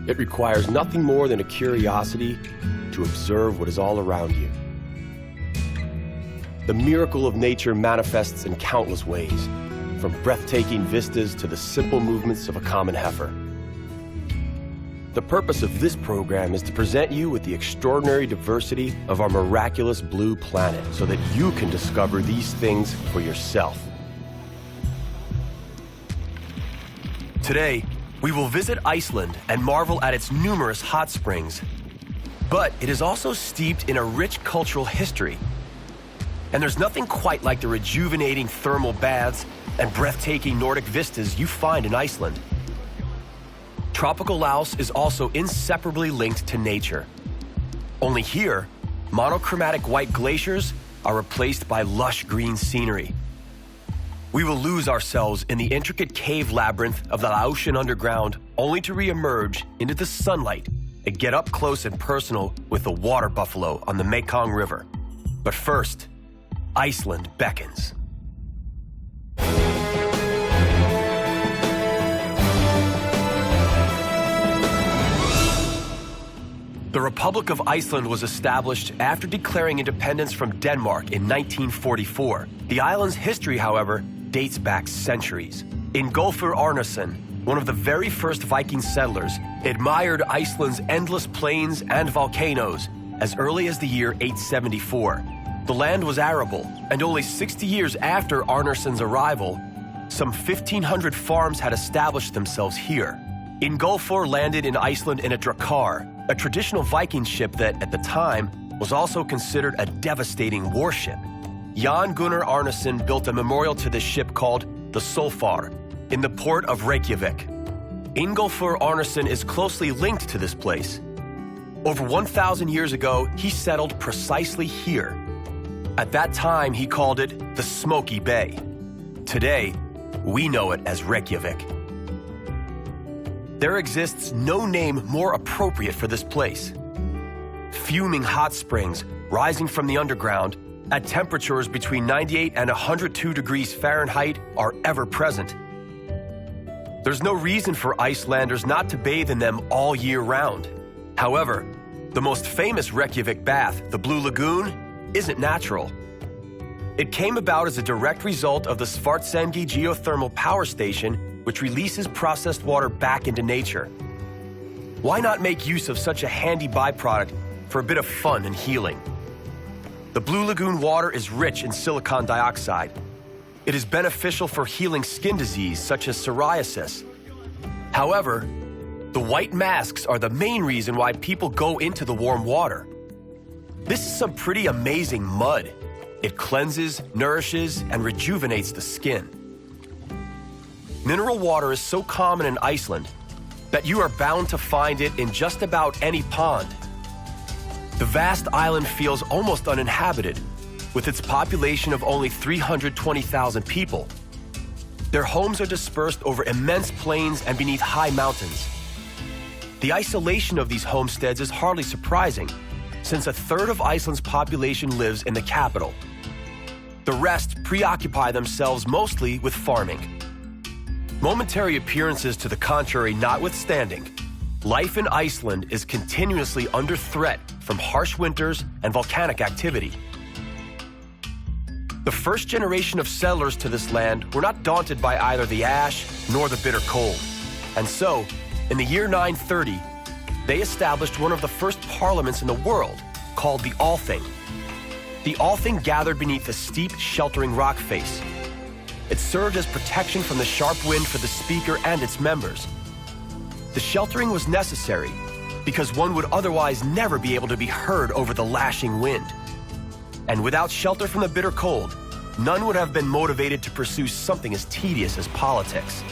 It requires nothing more than a curiosity to observe what is all around you. The miracle of nature manifests in countless ways, from breathtaking vistas to the simple movements of a common heifer. The purpose of this program is to present you with the extraordinary diversity of our miraculous blue planet so that you can discover these things for yourself. Today, we will visit Iceland and marvel at its numerous hot springs. But it is also steeped in a rich cultural history. And there's nothing quite like the rejuvenating thermal baths and breathtaking Nordic vistas you find in Iceland. Tropical Laos is also inseparably linked to nature. Only here, monochromatic white glaciers are replaced by lush green scenery. We will lose ourselves in the intricate cave labyrinth of the Laotian underground, only to re-emerge into the sunlight and get up close and personal with the water buffalo on the Mekong River. But first, Iceland beckons. The Republic of Iceland was established after declaring independence from Denmark in 1944. The island's history, however, dates back centuries. Ingólfur Arnarson, one of the very first Viking settlers, admired Iceland's endless plains and volcanoes as early as the year 874. The land was arable, and only 60 years after Arnarson's arrival, some 1,500 farms had established themselves here. Ingólfur landed in Iceland in a drakkar, a traditional Viking ship that, at the time, was also considered a devastating warship. Jan Gunnar Arnason built a memorial to this ship called the Solfar in the port of Reykjavik. Ingólfur Arnason is closely linked to this place. Over 1,000 years ago, he settled precisely here. At that time, he called it the Smoky Bay. Today, we know it as Reykjavik. There exists no name more appropriate for this place. Fuming hot springs rising from the underground at temperatures between 98 and 102 degrees Fahrenheit are ever present. There's no reason for Icelanders not to bathe in them all year round. However, the most famous Reykjavik bath, the Blue Lagoon, isn't natural. It came about as a direct result of the Svartsengi geothermal power station, which releases processed water back into nature. Why not make use of such a handy byproduct for a bit of fun and healing? The Blue Lagoon water is rich in silicon dioxide. It is beneficial for healing skin disease such as psoriasis. However, the white masks are the main reason why people go into the warm water. This is some pretty amazing mud. It cleanses, nourishes, and rejuvenates the skin. Mineral water is so common in Iceland that you are bound to find it in just about any pond. The vast island feels almost uninhabited, with its population of only 320,000 people. Their homes are dispersed over immense plains and beneath high mountains. The isolation of these homesteads is hardly surprising, since a third of Iceland's population lives in the capital. The rest preoccupy themselves mostly with farming. Momentary appearances to the contrary notwithstanding, life in Iceland is continuously under threat from harsh winters and volcanic activity. The first generation of settlers to this land were not daunted by either the ash nor the bitter cold. And so, in the year 930, they established one of the first parliaments in the world, called the Althing. The Althing gathered beneath a steep, sheltering rock face. It served as protection from the sharp wind for the speaker and its members. The sheltering was necessary because one would otherwise never be able to be heard over the lashing wind. And without shelter from the bitter cold, none would have been motivated to pursue something as tedious as politics.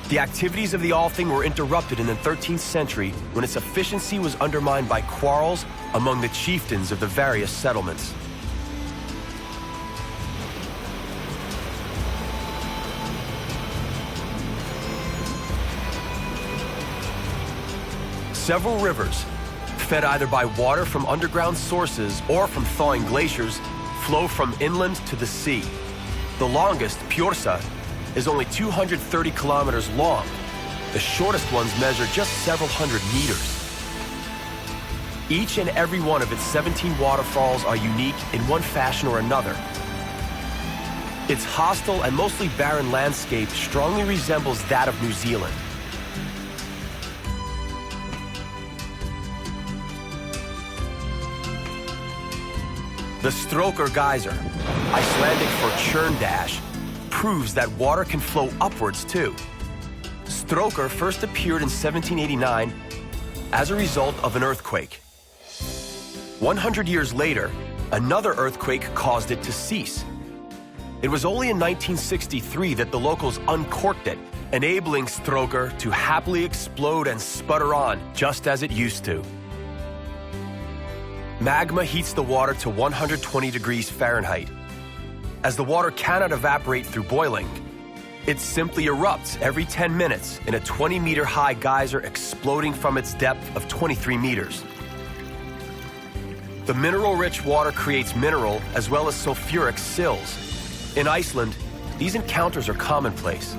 The activities of the Althing were interrupted in the 13th century when its efficiency was undermined by quarrels among the chieftains of the various settlements. Several rivers, fed either by water from underground sources or from thawing glaciers, flow from inland to the sea. The longest, Pjorsa, is only 230 kilometers long. The shortest ones measure just several hundred meters. Each and every one of its 17 waterfalls are unique in one fashion or another. Its hostile and mostly barren landscape strongly resembles that of New Zealand. The Stroker geyser, Icelandic for churn dash, proves that water can flow upwards too. Stroker first appeared in 1789 as a result of an earthquake. 100 years later, another earthquake caused it to cease. It was only in 1963 that the locals uncorked it, enabling Stroker to happily explode and sputter on just as it used to. Magma heats the water to 120 degrees Fahrenheit. As the water cannot evaporate through boiling, it simply erupts every 10 minutes in a 20-meter-high geyser exploding from its depth of 23 meters. The mineral-rich water creates mineral as well as sulfuric sills. In Iceland, these encounters are commonplace.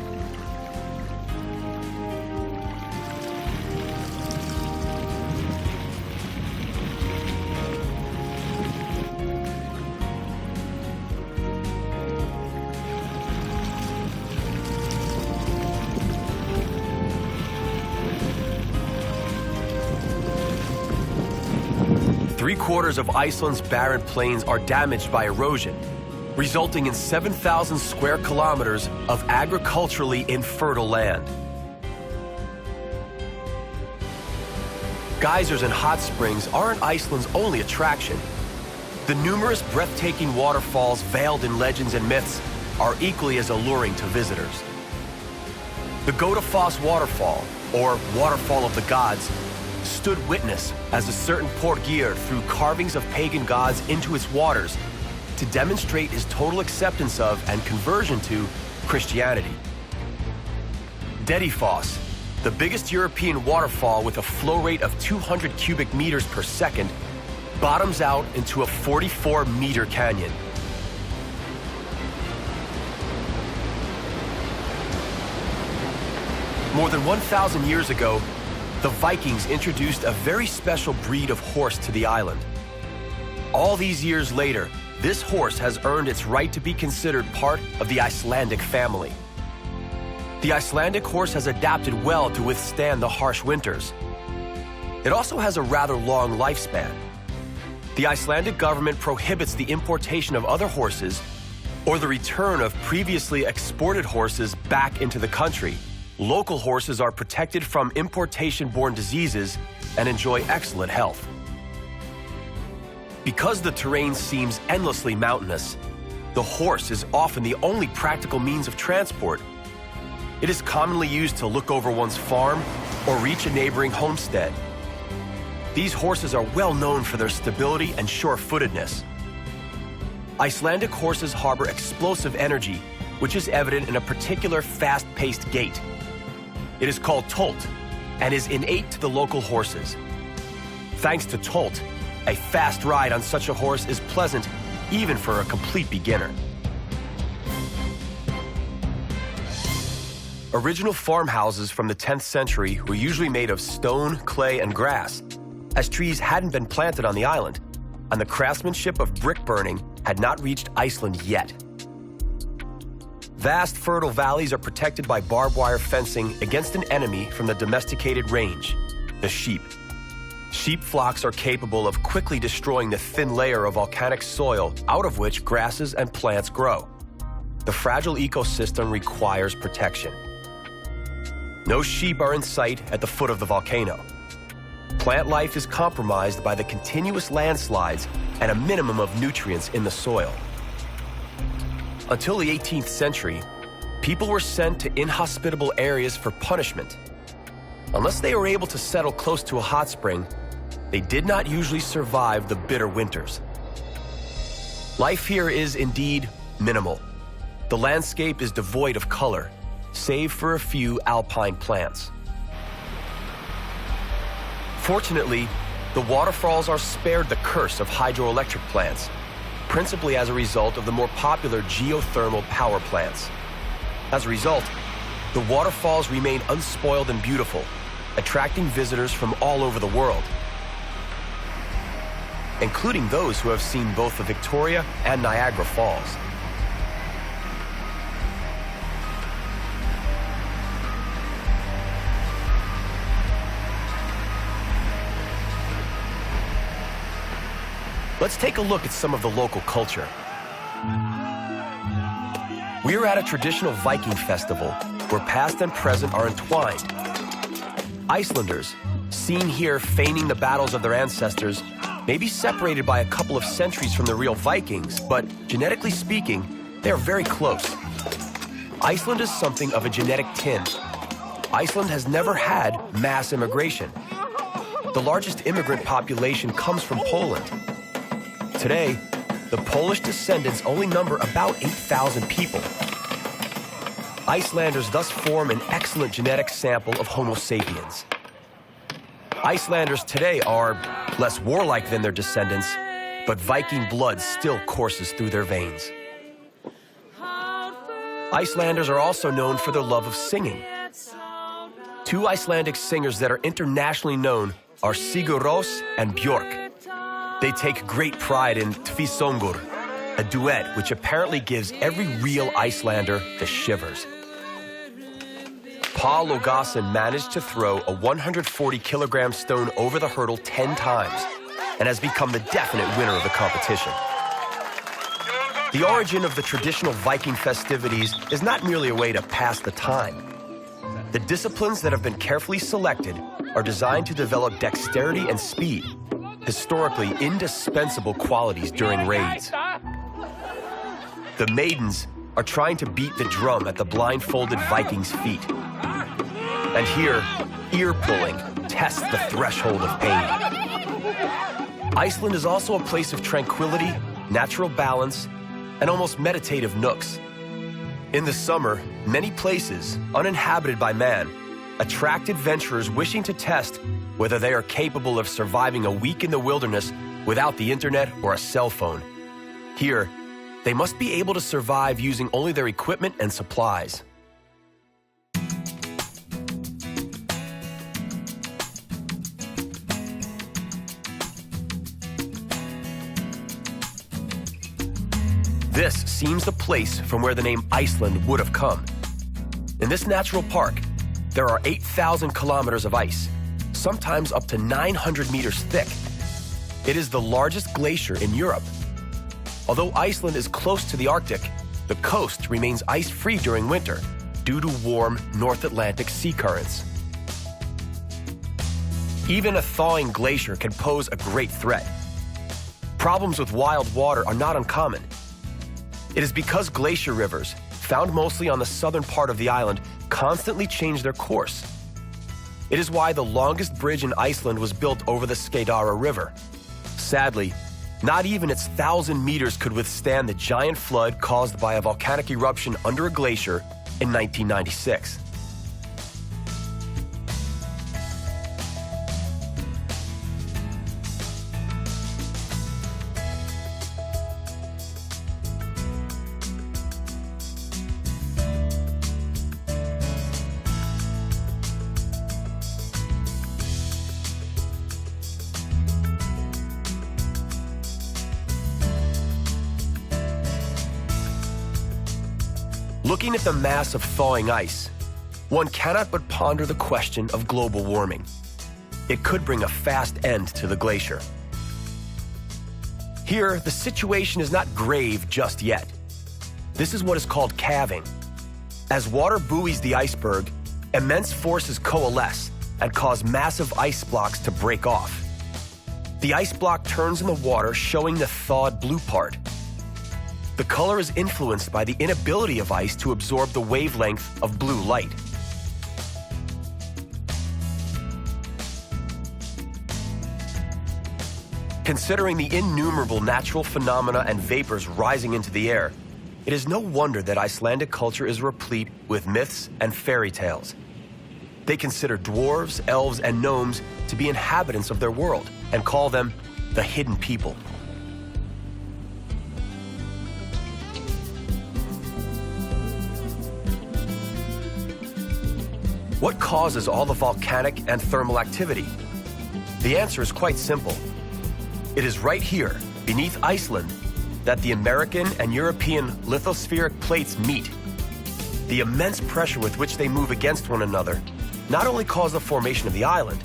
Three-quarters of Iceland's barren plains are damaged by erosion, resulting in 7,000 square kilometers of agriculturally infertile land. Geysers and hot springs aren't Iceland's only attraction. The numerous breathtaking waterfalls veiled in legends and myths are equally as alluring to visitors. The Godafoss waterfall, or Waterfall of the Gods, stood witness as a certain Porgir threw carvings of pagan gods into its waters to demonstrate his total acceptance of and conversion to Christianity. Gedifoss, the biggest European waterfall with a flow rate of 200 cubic meters per second, bottoms out into a 44-meter canyon. More than 1,000 years ago, the Vikings introduced a very special breed of horse to the island. All these years later, this horse has earned its right to be considered part of the Icelandic family. The Icelandic horse has adapted well to withstand the harsh winters. It also has a rather long lifespan. The Icelandic government prohibits the importation of other horses or the return of previously exported horses back into the country. Local horses are protected from importation-borne diseases and enjoy excellent health. Because the terrain seems endlessly mountainous, the horse is often the only practical means of transport. It is commonly used to look over one's farm or reach a neighboring homestead. These horses are well known for their stability and sure-footedness. Icelandic horses harbor explosive energy, which is evident in a particular fast-paced gait. It is called tolt and is innate to the local horses. Thanks to tolt, a fast ride on such a horse is pleasant even for a complete beginner. Original farmhouses from the 10th century were usually made of stone, clay, and grass, as trees hadn't been planted on the island, and the craftsmanship of brick burning had not reached Iceland yet. Vast fertile valleys are protected by barbed wire fencing against an enemy from the domesticated range, the sheep. Sheep flocks are capable of quickly destroying the thin layer of volcanic soil out of which grasses and plants grow. The fragile ecosystem requires protection. No sheep are in sight at the foot of the volcano. Plant life is compromised by the continuous landslides and a minimum of nutrients in the soil. Until the 18th century, people were sent to inhospitable areas for punishment. Unless they were able to settle close to a hot spring, they did not usually survive the bitter winters. Life here is indeed minimal. The landscape is devoid of color, save for a few alpine plants. Fortunately, the waterfalls are spared the curse of hydroelectric plants, principally as a result of the more popular geothermal power plants. As a result, the waterfalls remain unspoiled and beautiful, attracting visitors from all over the world, including those who have seen both the Victoria and Niagara Falls. Let's take a look at some of the local culture. We are at a traditional Viking festival where past and present are entwined. Icelanders, seen here feigning the battles of their ancestors, may be separated by a couple of centuries from the real Vikings, but genetically speaking, they are very close. Iceland is something of a genetic tin. Iceland has never had mass immigration. The largest immigrant population comes from Poland. Today, the Polish descendants only number about 8,000 people. Icelanders thus form an excellent genetic sample of Homo sapiens. Icelanders today are less warlike than their descendants, but Viking blood still courses through their veins. Icelanders are also known for their love of singing. Two Icelandic singers that are internationally known are Sigur Rós and Björk. They take great pride in Tvísöngur, a duet which apparently gives every real Icelander the shivers. Paul Logason managed to throw a 140-kilogram stone over the hurdle 10 times and has become the definite winner of the competition. The origin of the traditional Viking festivities is not merely a way to pass the time. The disciplines that have been carefully selected are designed to develop dexterity and speed, historically indispensable qualities during raids. The maidens are trying to beat the drum at the blindfolded Vikings' feet. And here, ear-pulling tests the threshold of pain. Iceland is also a place of tranquility, natural balance, and almost meditative nooks. In the summer, many places, uninhabited by man, attract adventurers wishing to test whether they are capable of surviving a week in the wilderness without the internet or a cell phone. Here, they must be able to survive using only their equipment and supplies. This seems the place from where the name Iceland would have come. In this natural park, there are 8,000 kilometers of ice, sometimes up to 900 meters thick. It is the largest glacier in Europe. Although Iceland is close to the Arctic, the coast remains ice-free during winter due to warm North Atlantic sea currents. Even a thawing glacier can pose a great threat. Problems with wild water are not uncommon. It is because glacier rivers, found mostly on the southern part of the island, constantly change their course. It is why the longest bridge in Iceland was built over the Skeiðará River. Sadly, not even its 1,000 meters could withstand the giant flood caused by a volcanic eruption under a glacier in 1996. Looking at the mass of thawing ice, one cannot but ponder the question of global warming. It could bring a fast end to the glacier. Here, the situation is not grave just yet. This is what is called calving. As water buoys the iceberg, immense forces coalesce and cause massive ice blocks to break off. The ice block turns in the water, showing the thawed blue part. The color is influenced by the inability of ice to absorb the wavelength of blue light. Considering the innumerable natural phenomena and vapors rising into the air, it is no wonder that Icelandic culture is replete with myths and fairy tales. They consider dwarves, elves, and gnomes to be inhabitants of their world and call them the hidden people. What causes all the volcanic and thermal activity? The answer is quite simple. It is right here, beneath Iceland, that the American and European lithospheric plates meet. The immense pressure with which they move against one another not only caused the formation of the island,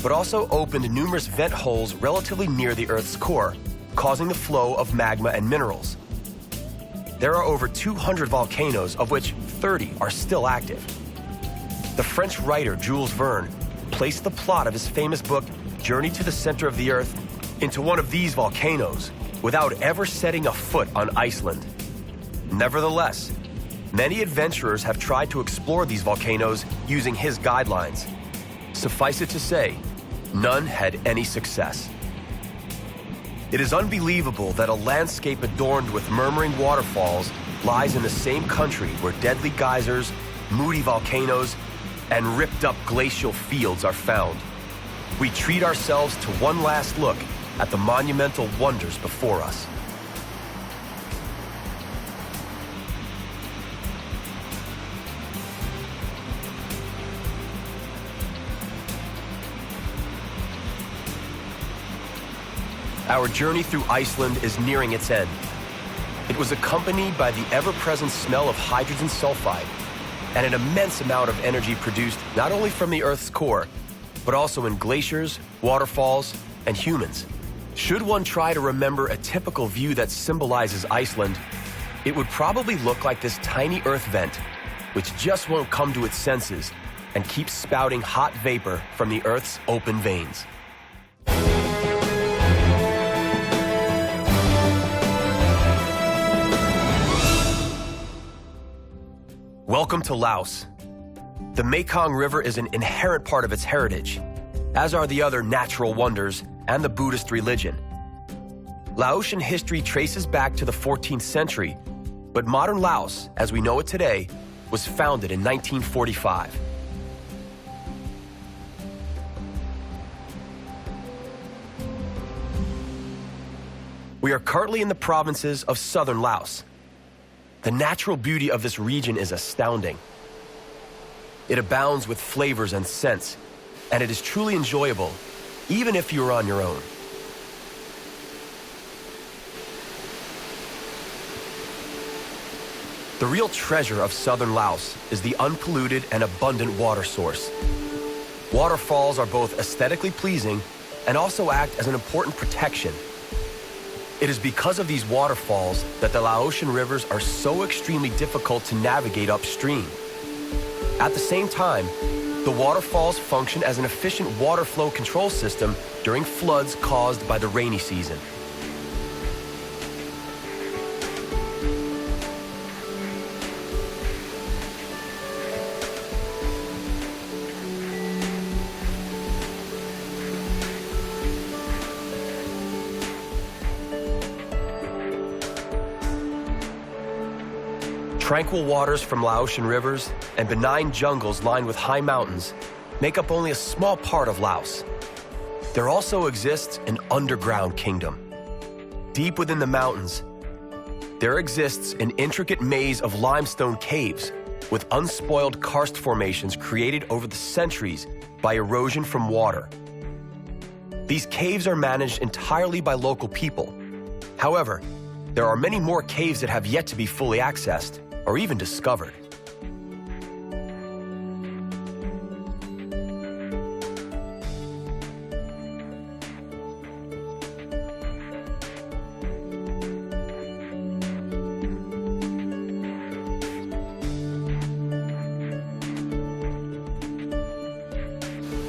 but also opened numerous vent holes relatively near the Earth's core, causing the flow of magma and minerals. There are over 200 volcanoes, of which 30 are still active. The French writer Jules Verne placed the plot of his famous book, Journey to the Center of the Earth, into one of these volcanoes without ever setting a foot on Iceland. Nevertheless, many adventurers have tried to explore these volcanoes using his guidelines. Suffice it to say, none had any success. It is unbelievable that a landscape adorned with murmuring waterfalls lies in the same country where deadly geysers, moody volcanoes, and ripped-up glacial fields are found. We treat ourselves to one last look at the monumental wonders before us. Our journey through Iceland is nearing its end. It was accompanied by the ever-present smell of hydrogen sulfide and an immense amount of energy produced not only from the Earth's core, but also in glaciers, waterfalls, and humans. Should one try to remember a typical view that symbolizes Iceland, it would probably look like this tiny Earth vent, which just won't come to its senses and keeps spouting hot vapor from the Earth's open veins. Welcome to Laos. The Mekong River is an inherent part of its heritage, as are the other natural wonders and the Buddhist religion. Laotian history traces back to the 14th century, but modern Laos, as we know it today, was founded in 1945. We are currently in the provinces of southern Laos. The natural beauty of this region is astounding. It abounds with flavors and scents, and it is truly enjoyable, even if you are on your own. The real treasure of southern Laos is the unpolluted and abundant water source. Waterfalls are both aesthetically pleasing and also act as an important protection. It is because of these waterfalls that the Laotian rivers are so extremely difficult to navigate upstream. At the same time, the waterfalls function as an efficient water flow control system during floods caused by the rainy season. Tranquil waters from Laotian rivers and benign jungles lined with high mountains make up only a small part of Laos. There also exists an underground kingdom. Deep within the mountains, there exists an intricate maze of limestone caves with unspoiled karst formations created over the centuries by erosion from water. These caves are managed entirely by local people. However, there are many more caves that have yet to be fully accessed or even discovered.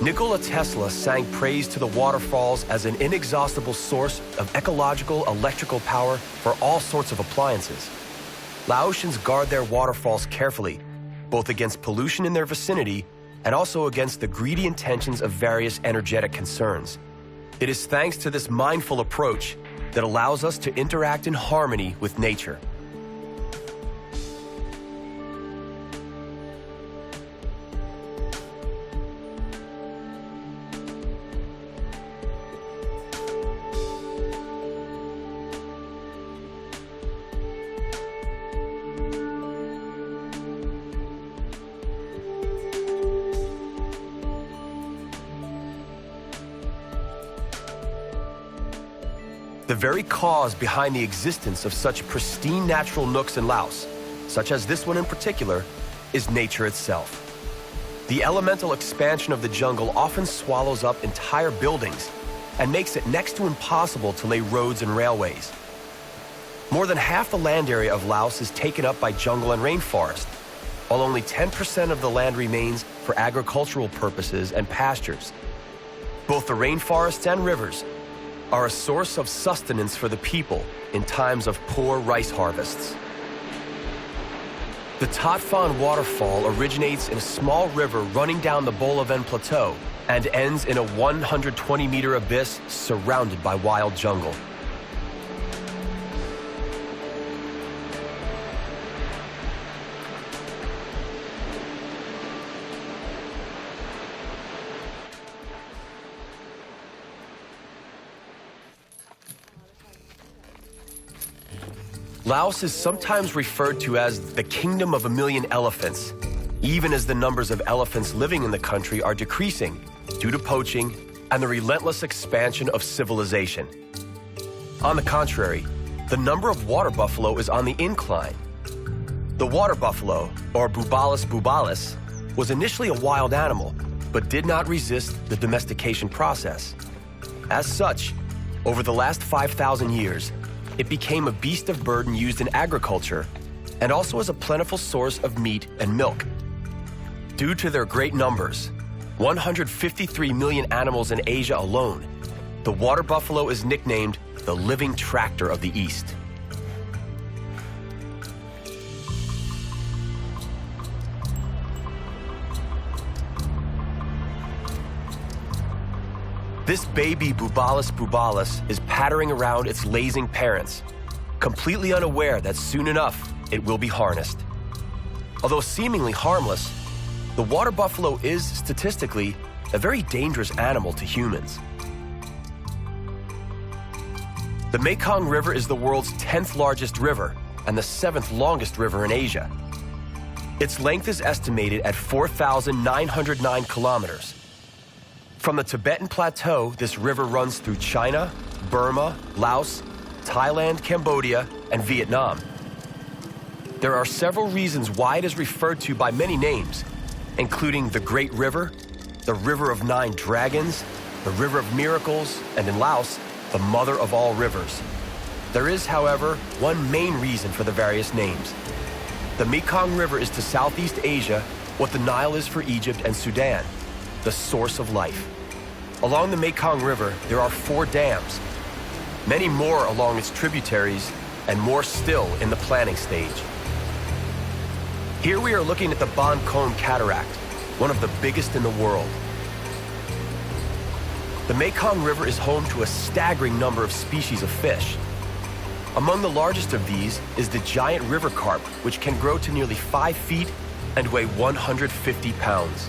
Nikola Tesla sang praise to the waterfalls as an inexhaustible source of ecological electrical power for all sorts of appliances. Laotians guard their waterfalls carefully, both against pollution in their vicinity and also against the greedy intentions of various energetic concerns. It is thanks to this mindful approach that allows us to interact in harmony with nature. The very cause behind the existence of such pristine natural nooks in Laos, such as this one in particular, is nature itself. The elemental expansion of the jungle often swallows up entire buildings and makes it next to impossible to lay roads and railways. More than half the land area of Laos is taken up by jungle and rainforest, while only 10% of the land remains for agricultural purposes and pastures. Both the rainforests and rivers are a source of sustenance for the people in times of poor rice harvests. The Tat Phan waterfall originates in a small river running down the Bolaven Plateau and ends in a 120-meter abyss surrounded by wild jungle. Laos is sometimes referred to as the Kingdom of a Million Elephants, even as the numbers of elephants living in the country are decreasing due to poaching and the relentless expansion of civilization. On the contrary, the number of water buffalo is on the incline. The water buffalo, or Bubalus bubalus, was initially a wild animal, but did not resist the domestication process. As such, over the last 5,000 years, it became a beast of burden used in agriculture and also as a plentiful source of meat and milk. Due to their great numbers, 153 million animals in Asia alone, the water buffalo is nicknamed the living tractor of the East. This baby Bubalus bubalus is pattering around its lazing parents, completely unaware that soon enough it will be harnessed. Although seemingly harmless, the water buffalo is statistically a very dangerous animal to humans. The Mekong River is the world's 10th largest river and the 7th longest river in Asia. Its length is estimated at 4,909 kilometers. From the Tibetan Plateau, this river runs through China, Burma, Laos, Thailand, Cambodia, and Vietnam. There are several reasons why it is referred to by many names, including the Great River, the River of Nine Dragons, the River of Miracles, and in Laos, the Mother of all rivers. There is, however, one main reason for the various names. The Mekong River is to Southeast Asia what the Nile is for Egypt and Sudan, the source of life. Along the Mekong River, there are 4 dams, many more along its tributaries, and more still in the planning stage. Here we are looking at the Ban Kon Cataract, one of the biggest in the world. The Mekong River is home to a staggering number of species of fish. Among the largest of these is the giant river carp, which can grow to nearly 5 feet and weigh 150 pounds.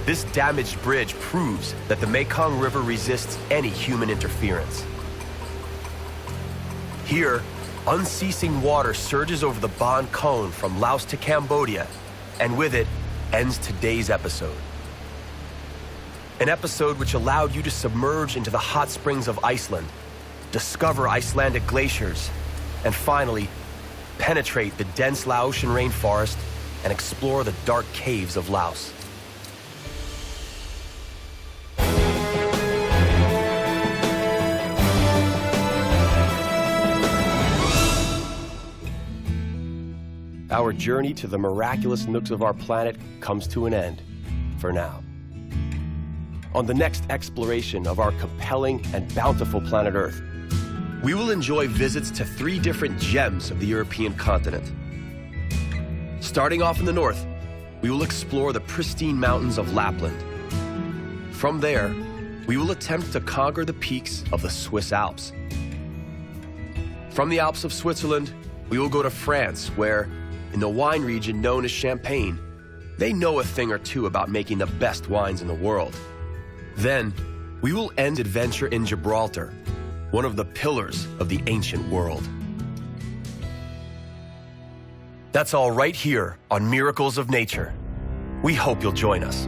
This damaged bridge proves that the Mekong River resists any human interference. Here, unceasing water surges over the Ban Kon from Laos to Cambodia, and with it ends today's episode. An episode which allowed you to submerge into the hot springs of Iceland, discover Icelandic glaciers, and finally, penetrate the dense Laotian rainforest and explore the dark caves of Laos. Our journey to the miraculous nooks of our planet comes to an end, for now. On the next exploration of our compelling and bountiful planet Earth, we will enjoy visits to 3 different gems of the European continent. Starting off in the north, we will explore the pristine mountains of Lapland. From there, we will attempt to conquer the peaks of the Swiss Alps. From the Alps of Switzerland, we will go to France, where, in the wine region known as Champagne, they know a thing or two about making the best wines in the world. Then, we will end adventure in Gibraltar, one of the pillars of the ancient world. That's all right here on Miracles of Nature. We hope you'll join us.